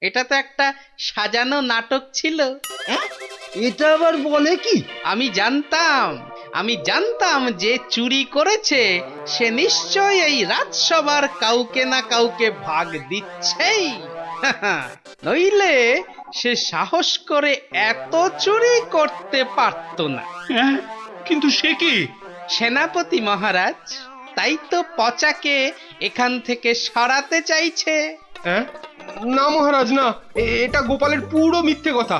এটা তো একটা সাজানো নাটক ছিল। এটা আবার বলে কি? আমি জানতাম যে চুরি করেছে সে নিশ্চয়ই এই রাজসভার কাউকে না কাউকে ভাগ দিচ্ছেই। নইলে সে সাহস করে এত চুরি করতে পারত না। কিন্তু সে কি? সেনাপতি মহারাজ, তাই তো পচাকে এখান থেকে সরাতে চাইছে। না মহারাজ না, এটা গোপালের পুরো মিথ্যে কথা।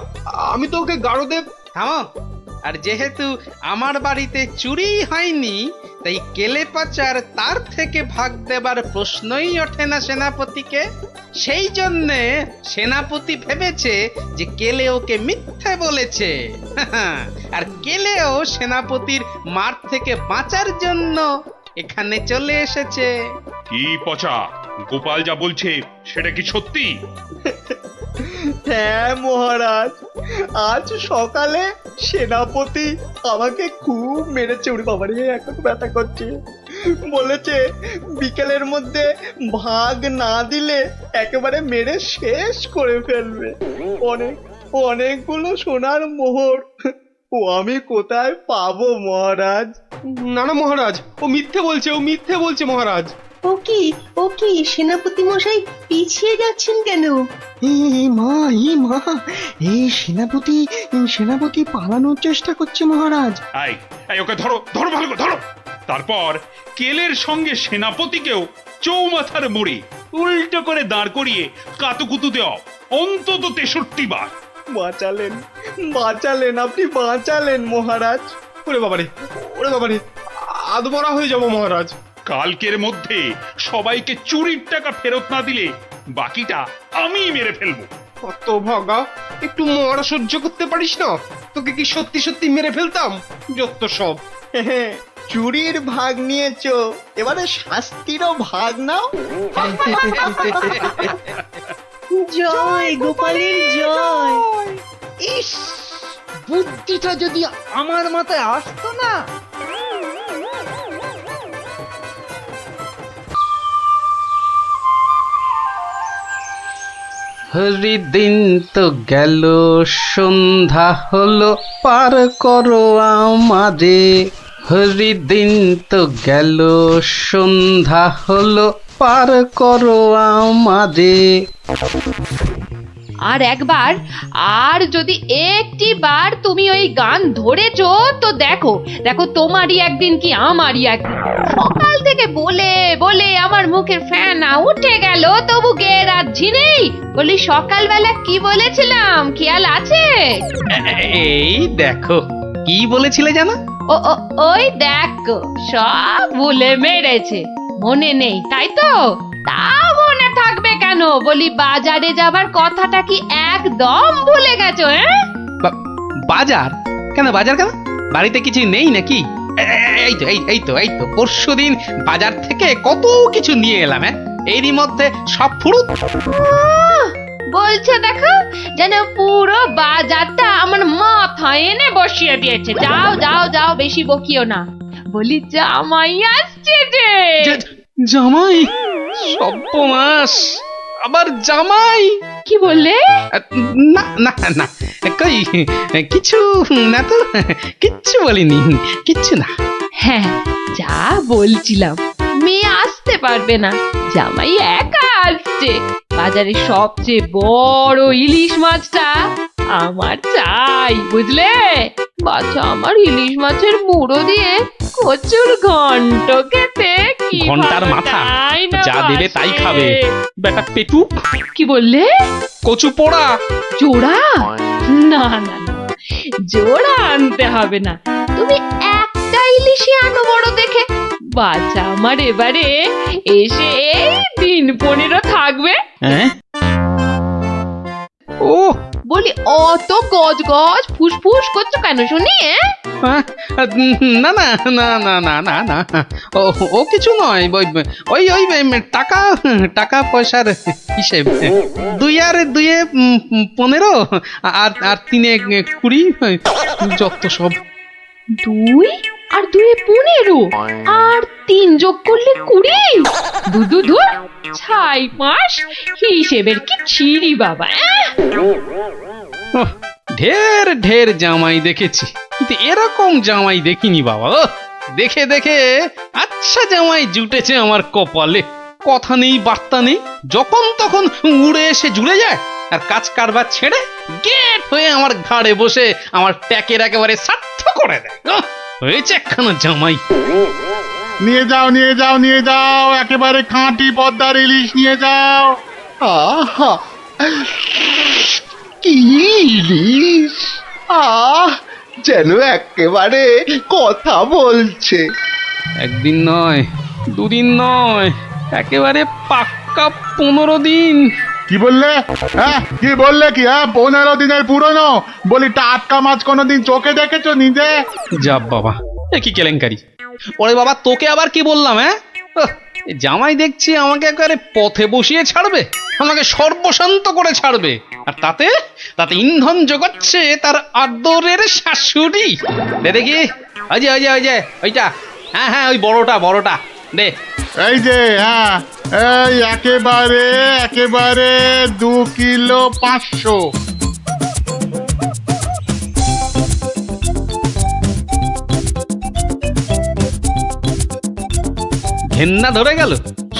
আমি তো ওকে গাড়োদেব। থামো, আর যেহেতু আমার বাড়িতে চুরি হয়নি, তাই কেলে পাচার তার থেকে ভাগ দেবার প্রশ্নই ওঠে না সেনাপতিকে। সেই জন্যে সেনাপতি ভেবেছে যে কেলে ওকে মিথ্যে বলেছে। আর কেলেও সেনাপতির মার থেকে বাঁচার জন্য এখানে চলে এসেছে। কি পচা, গোপাল যা বলছে সেটা কি সত্যি? হ্যাঁ মহারাজ, আজ সকালে সেনাপতি আমাকে খুব মেরেছে। উড়ি বাবারে, এখন ব্যথা করছে। বলেছে বিকেলের মধ্যে ভাগ না দিলে একেবারে মেরে শেষ করে ফেলবে। অনেকগুলো সোনার মোহর ও আমি কোথায় পাবো মহারাজ? না না মহারাজ, ও মিথ্যে বলছে মহারাজ। ও কি সেনাপতি মশাই পিছিয়ে যাচ্ছেন কেন? মা এই সেনাপতি পালানোর চেষ্টা করছে মহারাজ। এই ওকে ধরো, ধরো ভালো করে ধরো। তারপর কেলের সঙ্গে সেনাপতিকেও চৌমাথার মোড়ে উল্টো করে দাঁড় করিয়ে কাতুকুতু দেওয়া অন্তত 63 বার। বাঁচালেন আপনি, বাঁচালেন মহারাজ। ওরে বাবারে, আদমরা হয়ে যাবো মহারাজ। কালকের মধ্যে সবাইকে চুরির টাকা ফেরত না দিলে বাকিটা আমি মেরে ফেলবো। কত ভাগা, একটু মরা সহ্য করতে পারিস না? তোকে কি সত্যি মেরে ফেলতাম? যত সব। চুরির ভাগ নিয়েছো, এবারে শাস্তিরও ভাগ নাও। জয় গোপালের জয়। ইস, বুদ্ধিটা যদি আমার মাথায় আসতো না। হরিদিন তো গেল, সন্ধ্যা হলো, পার করো আমারে। হরিদিন তো গেল, সন্ধ্যা হলো, পার করো আমারে। আর একবার, আর যদি একটি বার তুমি ওই গান ধরেছো তো দেখো তোমারই একদিন কি আমারই একদিন। সকাল থেকে বলে বলে আমার মুখের ফেনা উঠে গেল, তবু গে রাখছি নেই। বলি সকালবেলা কি বলেছিলাম, খেয়াল আছে? এই দেখো, কি বলেছিলে জানো? ওই দেখো, সব ভুলে মেরেছে, মনে নেই তাই তো? তা মনে থাকবে কেন? বলি বাজারে যাবার কথাটা কি একদম ভুলে গেছো? বাজার কেন? বাড়িতে কিছু নেই নাকি? এই তো পরশুদিন বাজার থেকে কত কিছু নিয়ে এলাম। এরই মধ্যে সব ফুরুত বলছে, দেখো যেন পুরো বাজারটা আমার মাথায় এনে বসিয়ে দিয়েছে। যাও যাও যাও, বেশি বকিও না। বলি জামাই আসছে যে। জামাই? সর্বনাশ, আবার জামাই? কি বললে? না না না, কই কিছু না তো, কিচ্ছু বলিনি, কিচ্ছু না। হ্যাঁ, যা বলছিলাম, মেয়ে আসতে পারবে না, জামাই একা আসছে। বাজারে সবচেয়ে বড় ইলিশ মাছটা আমার চাই, বুঝলে? বাচ্চা আমার ইলিশ মাছের মুড়ো দিয়ে কচুর ঘন্ট খেতে কি ঘন্টার মাথা যা দেবে তাই খাবে বেটা পেটু। কি বললে? কচু পোড়া জোড়া? না না না, জোড়া আনতে হবে না, তুমি একটা ইলিশই আনো বড় দেখে। বাচ্চা আমার এবারে এসে এই দিন 15 থাকবে। ও বলি অত গজ গজ ফুসফুস করছো কেন শুনি? না না না না না না না, ও কিছু নয়, ওই টাকা পয়সার হিসেব। 2 আর 2 15 আর 3 20, যত সব। 2 আর 2 15 আর 3 যোগ করলে 20। দু ছাই মাস হিসেবের কি ছিরি বাবা। ঢের ঢের জামাই দেখেছি, কিন্তু এরকম জামাই দেখিনি বাবা। দেখে দেখে আচ্ছা জামাই জুটেছে আমার কপালে। কথা নেই, বার্তা নেই, যখন তখন উড়ে এসে জুড়ে যায়, আর কাজ কারবার ছেড়ে গেট হয়ে আমার ঘাড়ে বসে আমার ট্যাকের একেবারে সার্থ করে দেয়। হয়েছে একখানা জামাই। নিয়ে যাও একেবারে খাঁটি পদ্মার ইলিশ নিয়ে যাও। আহা, কি ইলিশ! যেন একেবারে কথা বলছে। একদিন নয়, দুদিন নয়, একেবারে পাক্কা 15 দিন। কি বললে? হ্যাঁ কি বললে? কি 15 দিনের পুরনো? বলি টাটকা মাছ কোনোদিন চোখে দেখেছো নিজে? যা বাবা, এ কি কেলেঙ্কারি! ওরে বাবা, তোকে আবার কি বললাম? জামাই দেখছি আমাকে একেবারে পথে বসিয়ে ছাড়বে, আমাকে সর্বশান্ত করে ছাড়বে, আর তাতে তাতে ইন্ধন জোগাচ্ছে তার আদরের শাশুড়ি। দে দেখি, ওই যে ওইটা, হ্যাঁ ওই বড়টা দে। এই যে এই একেবারে 2 কিলো 500। ঘেন্না ধরে গেল,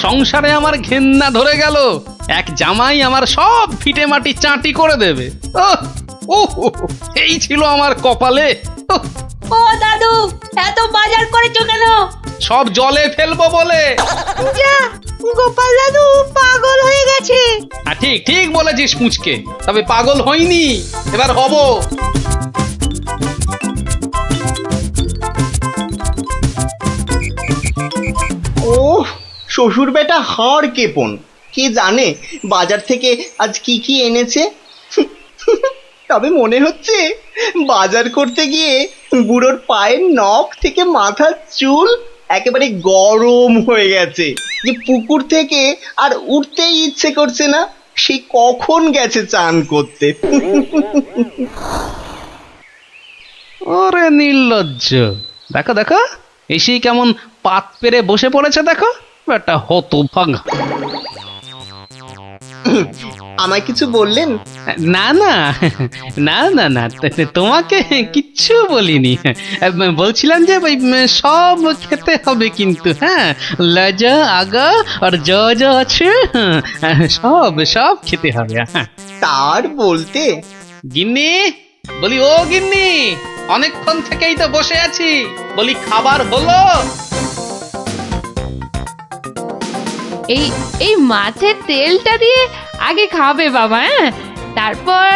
সংসারে আমার ঘেন্না ধরে গেল। এক জামাই আমার সব ফিটে মাটি চাটি করে দেবে। এই ছিল আমার কপালে। ও দাদু, এত বাজার করেছো কেন? সব জলে ফেলবো বলে। যা, গোপাল দাদু পাগল হয়ে গেছে। ঠিক বলেছিস মুচকে, তবে পাগল হইনি, এবার হব। ও শ্বশুর বেটা হাড় কেপন, কে জানে বাজার থেকে আজ কি কি এনেছে। তবে মনে হচ্ছে বাজার করতে গিয়ে বুড়োর পায়ের নখ থেকে মাথার চুল একেবারে গরম হয়ে গেছে, যে পুকুর থেকে আর উঠতেই ইচ্ছে করছে না। সে কখন গেছে চান করতে। ওরে নির্লজ্জ, দেখো এসেই কেমন পাত পেরে বসে পড়েছে, দেখো বেটা হতভাগা। আমায় কিছু বললেন? না, তোমাকে কিচ্ছু বলিনি। বলছিলাম যে সব খেতে হবে কিন্তু, হ্যাঁ, লজা আগা আর যা আছে সব খেতে হবে। তার বলতে গিন্নি, বলি ও গিন্নি, অনেকক্ষণ থেকেই তো বসে আছি, বলি খাবার হলো? এই মাছের তেলটা দিয়ে আগে খাবে বাবা, তারপর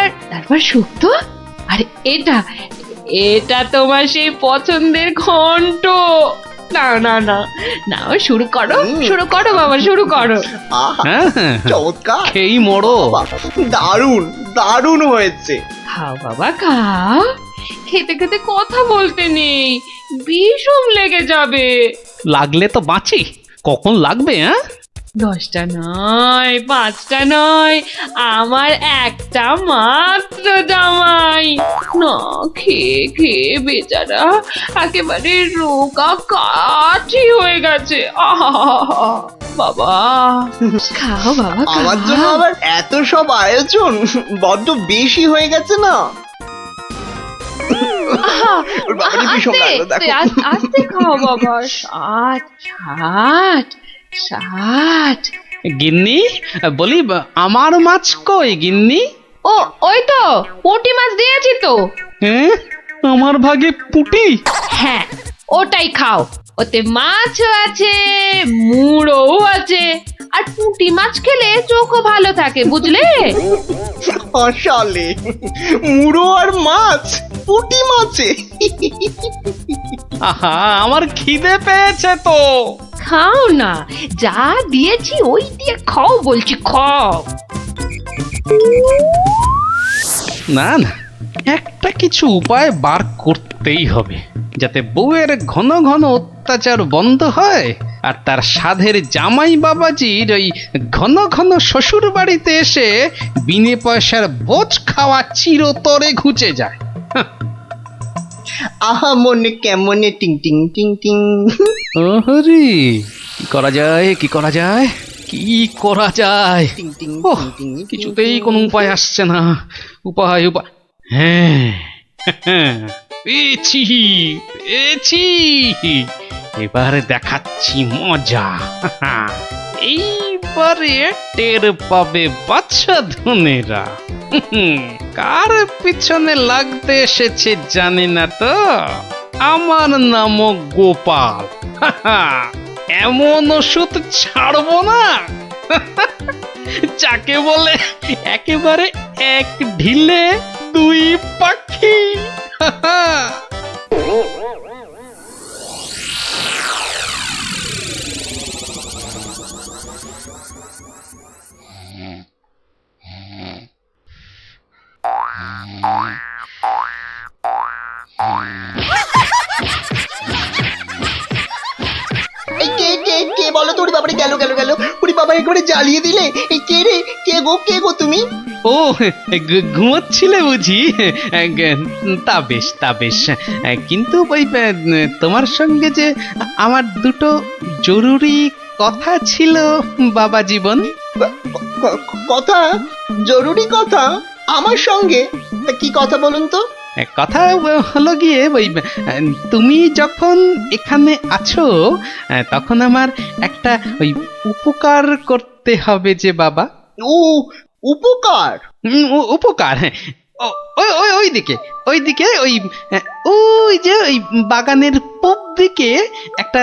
শুক্তো। আর এটা তোমার সেই পছন্দের ঘন্ট। না শুরু করো বাবা, শুরু করো। চমৎকার, খেই মরো। দারুণ হয়েছে। খাও বাবা খাও, খেতে খেতে কথা বলতে নেই, বিষম লেগে যাবে। লাগলে তো বাঁচি, কখন লাগবে? 10টা নয়, 5টা নয়, আমার একটা মাত্র জামাই। না খেয়ে বেচারা একেবারে রোগা কাঠি হয়ে গেছে। বাবা খাও বাবা, আমার জন্য আবার এত সব আয়োজন বড্ড বেশি হয়ে গেছে না? আস্তে খাও বাবা। 60 গিন্নি, বলি আমার মাছ কই গিন্নি? ওই তো পুঁটি মাছ দিয়েছি তো। আমার ভাগে পুঁটি? হ্যাঁ, ওটাই খাও। ওতে মাছও আছে, মুড়োও আছে, আর পুঁটি মাছ খেলে চোখও ভালো থাকে, বুঝলে? আসলে মুড়ো আর মাছ, পুঁটি মাছে। আহা, আমার খিদে পেয়েছে তো। খাও না, যা দিয়েছি ওই দিয়ে খাও বলছি, খাও। না, একটা কিছু উপায় বার করতেই হবে, যাতে বউয়ের ঘন ঘন অত্যাচার বন্ধ হয়, আর তার সাধের জামাই বাবাজির ওই ঘন ঘন শ্বশুর বাড়িতে এসে বিনে পয়সার বোঝ খাওয়া চিরতরে ঘুচে যায়। আহা মনে কেমনে টিং টিং টিং টিং। ওহরি, কি করা যায়? কিছুতেই কোনো উপায় আসছে না। উপায় হ্যাঁ, পেয়েছি। এবারে দেখাচ্ছি মজা। এইবারে টের পাবে বাচ্চা ধনেরা কার পিছনে লাগতে এসেছে জানে না তো। আমার নাম গোপাল। এমন ওষুধ ছাড়বো না যাকে বলে একেবারে এক ঢিলে 2 পাখি। এই কে কে কে বলো তো? ওরে বাবারে, গেল গেল গেল! ওরে বাবা, একেবারে জ্বালিয়ে দিলে! এই কে রে? কে গো তুমি? ও ঘুমোচ্ছিলে বুঝি? তা বেশ তা বেশ, কিন্তু ওই তোমার সঙ্গে যে আমার দুটো জরুরি কথা ছিল বাবা জীবন। কথা? জরুরি কথা? আমার সঙ্গে? তা কি কথা বলুন তো? কথা হলো গিয়ে ওই তুমি যখন এখানে আছো তখন আমার একটা ওই উপকার করতে হবে যে বাবা। উপকার? উপকার, হ্যাঁ। ওইদিকে ওই যে ওই বাগানের পূব দিকে একটা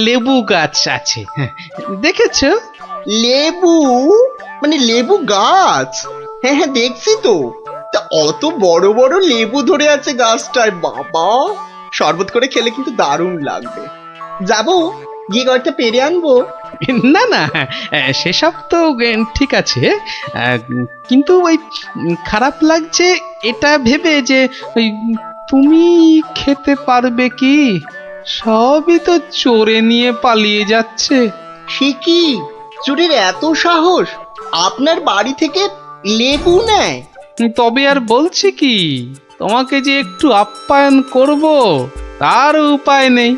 লেবু গাছ আছে, দেখেছো? লেবু? মানে লেবু গাছ? হ্যাঁ হ্যাঁ, দেখছি তো। তা অত বড় বড় লেবু ধরে আছে গাছটায়, বাবা! শরবত করে খেলে কিন্তু দারুণ লাগবে। যাবো, গিয়ে কয়েকটা পেরে আনবো। না না, সেসব তো ঠিক আছে, কিন্তু ওই খারাপ লাগছে এটা ভেবে যে ওই তুমি খেতে পারবে কি? সবই তো চোরে নিয়ে পালিয়ে যাচ্ছে। সে কি? চোরের এত সাহস? আপনার বাড়ি থেকে লেবু নেয়? তবে আর বলছি কি, তোমাকে যে একটু আপ্যায়ন করব তার উপায় নেই।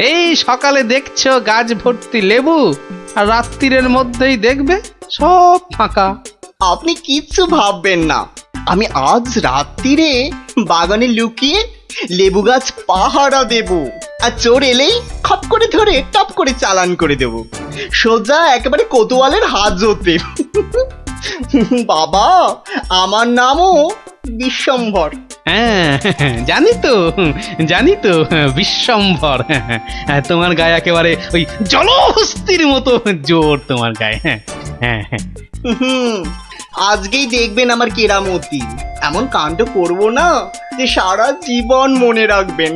এই সকালে দেখছো গাছ ভর্তি লেবু, আর রাত্রিরের মধ্যেই দেখবে সব ফাঁকা। আপনি কিচ্ছু ভাববেন না, আমি আজ রাত্রিরে বাগানে লুকিয়ে লেবু গাছ পাহারা দেব, আর চোর এলেই খপ করে ধরে টপ করে চালান করে দেব, সোজা একেবারে কোতোয়ালের হাজতে। বাবা, আমার নামও বিশ্বম্ভর। হ্যাঁ জানি তো বিশ্বম্ভর। তোমার গায়ে একেবারে ওই জলহস্তির মতো জোর তোমার গায়ে। হ্যাঁ হ্যাঁ, আজকেই দেখবেন আমার কেরামতি। এমন কাণ্ড করব না যে সারা জীবন মনে রাখবেন।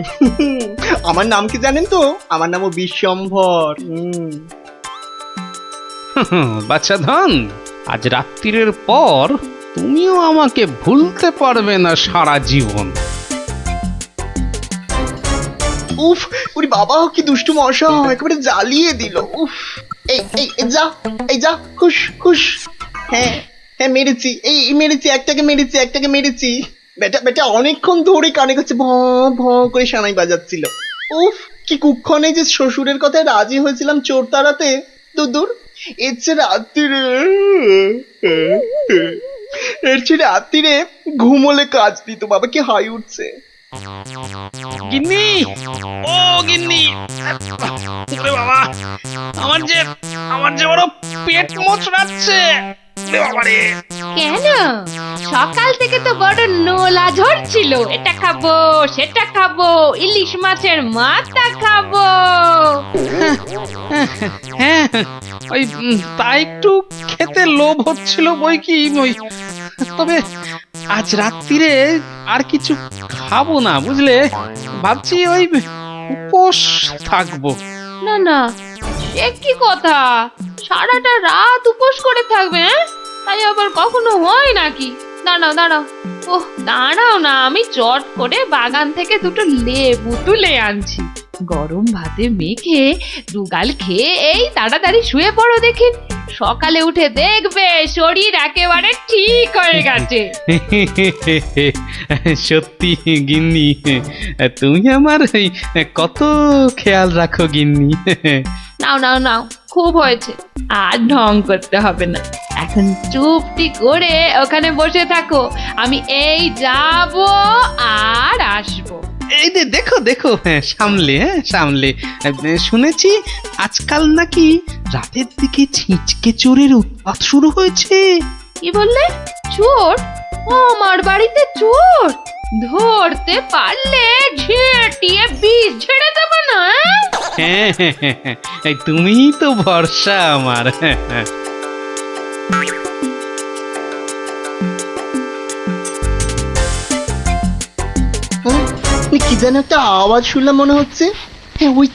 আমার নাম কি জানেন তো? আমার নামও বিশ্বম্ভর। বাচ্চা ধন, আজ রাত্রিরের পর তুমিও আমাকে ভুলতে পারবে না সারা জীবন। উফ, ওরে বাবা, কি দুষ্টু মশা, একেবারে জ্বালিয়ে দিল। উফ, এই যা খুশ খুশ। হ্যাঁ হ্যাঁ, মেরেছি, মেরেছি, একটাকে মেরেছি। বেটা অনেকক্ষণ ধরে কানে কাছে ভ ভ করে সানাই বাজাচ্ছিল। উফ, কি কুক্ষণে যে শ্বশুরের কথায় রাজি হয়েছিলাম চোর তাড়াতে। দূর, এর চেয়ে রাত্রিরে ঘুমোলে কাজ দিত। বাবা, কি হাই উঠছে। গিন্নি, ও গিন্নি, ওরে বাবা, আমার যে বড় পেট মোচড়াচ্ছে। কেন? সকাল থেকে তো বড় নোলা ঝরছিল, এটা খাবো সেটা খাবো, ইলিশ মাছের মাথা খাবো। হ্যাঁ, ওই তা একটু খেতে লোভ হচ্ছিল বই কি, ওই তবে আজ রাত্রিরে আর কিছু খাবো না, বুঝলে? ভাবছি ওই উপোস থাকবো। না, সে কি কথা? সারাটা রাত উপোস করে থাকবে? তাই আবার কখনো হয় নাকি? দাঁড়াও, ওহ দাঁড়াও না, আমি চট করে বাগান থেকে দুটো লেবু তুলে আনছি। গরম ভাতে মেখে দুগাল খেয়ে এই তাড়াতাড়ি শুয়ে পড়ো দেখি। সকালে উঠে দেখবে শরীর একেবারে ঠিক হয়ে গেছে। সত্যি গিন্নি, তুমি আমার কত খেয়াল রাখো গিন্নি। নাও, খুব হয়েছে, আর ঢং করতে হবে না। এখন চুপটি করে ওখানে বসে থাকো, আমি এই যাব আর আসবো। এই দেখো, সামলে। শুনেছি আজকাল নাকি রাতের দিকে ছিঁচকে চোরের উৎপাত শুরু হয়েছে। কি বললে? চোর? আমার বাড়িতে চোর? ধরতে পারলে ঝেঁটিয়ে বিষ ছেড়ে দেবো না? হ্যাঁ, তুমিই তো ভরসা আমার। কি যেন একটা আওয়াজ শুনলাম মনে হচ্ছে। হ্যাঁ, ওই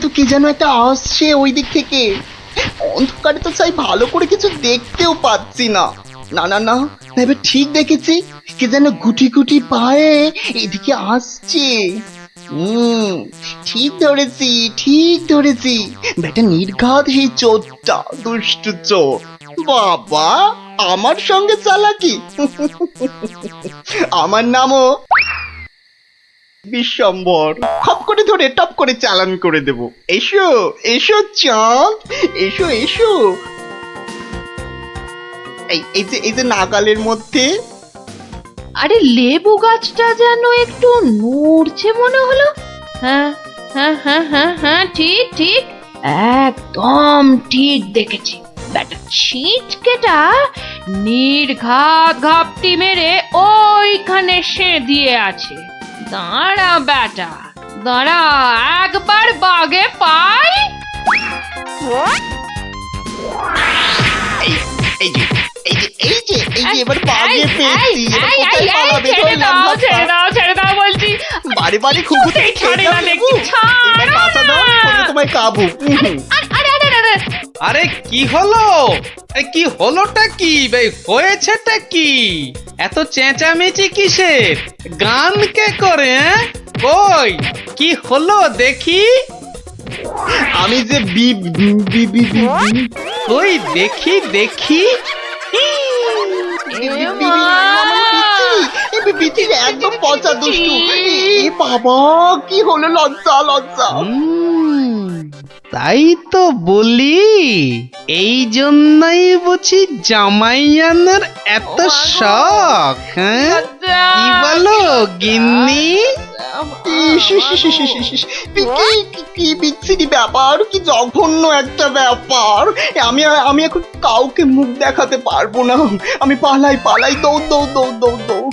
তো কি যেন একটা আসছে ওই দিক থেকে। অন্ধকারে তো চাই ভালো করে কিছু দেখতেও পাচ্ছি না। না, এবার ঠিক দেখেছি, কে যেন গুটি গুটি পায়ে এদিকে আসছে। ঠিক ধরেছি, ঠিক ধরেছি, বেটা নির্ঘাত সেই চোরটা, দুষ্টু চোর। বাবা, আমার সঙ্গে চালাকি? আমার নামও বিশ্বম্বর। খপ করে ধরে টপ করে চালান করে দেব। এসো এসো চাঁদ, এসো এসো। এই যে নাগালের মধ্যে। আরে লেবু গাছটা যেন একটু নড়ছে মনে হলো। হ্যাঁ হ্যাঁ হ্যাঁ হ্যাঁ হ্যাঁ, ঠিক ঠিক, একদম ঠিক দেখেছি। বেটা ছিটকেটা নির্ঘাত ঘাপটি মেরে ওইখানে সে দিয়ে আছে। দাঁড়া বেটা, দাঁড়া, একবার বাগে পাই। এই যে এবার বাগে পেয়েছি। এবার কোথায় পালাবে? ছেড়ে দাও ছেড়ে দাও বলছি। বাড়ি বাড়ি খুঁজতে ছাড়ে না দেখছি, এবার বাঁচা দাও, পরে তোমায় কাবু। আরে কি হলো? আরে কি হলোটা কি ভাই, হয়েছেটা কি? এত চেঁচামেচি কিসের? গান কে করে? কই কি হলো দেখি? আমি যে কই দেখি দেখি। একদম পচা দুষ্টু। এ বাবা, কি হলো? লজ্জা লজ্জা। তাই তো বলি, এই জন্যই বুঝি জামাইয়ানের এত শখ। হ্যাঁ কি বলো গিন্নি? কি বিচ্ছিরি ব্যাপার, কি জঘন্য একটা ব্যাপার। আমি এখন কাউকে মুখ দেখাতে পারবো না। আমি পালাই পালাই, দৌড় দৌড় দৌড় দৌড় দৌড়।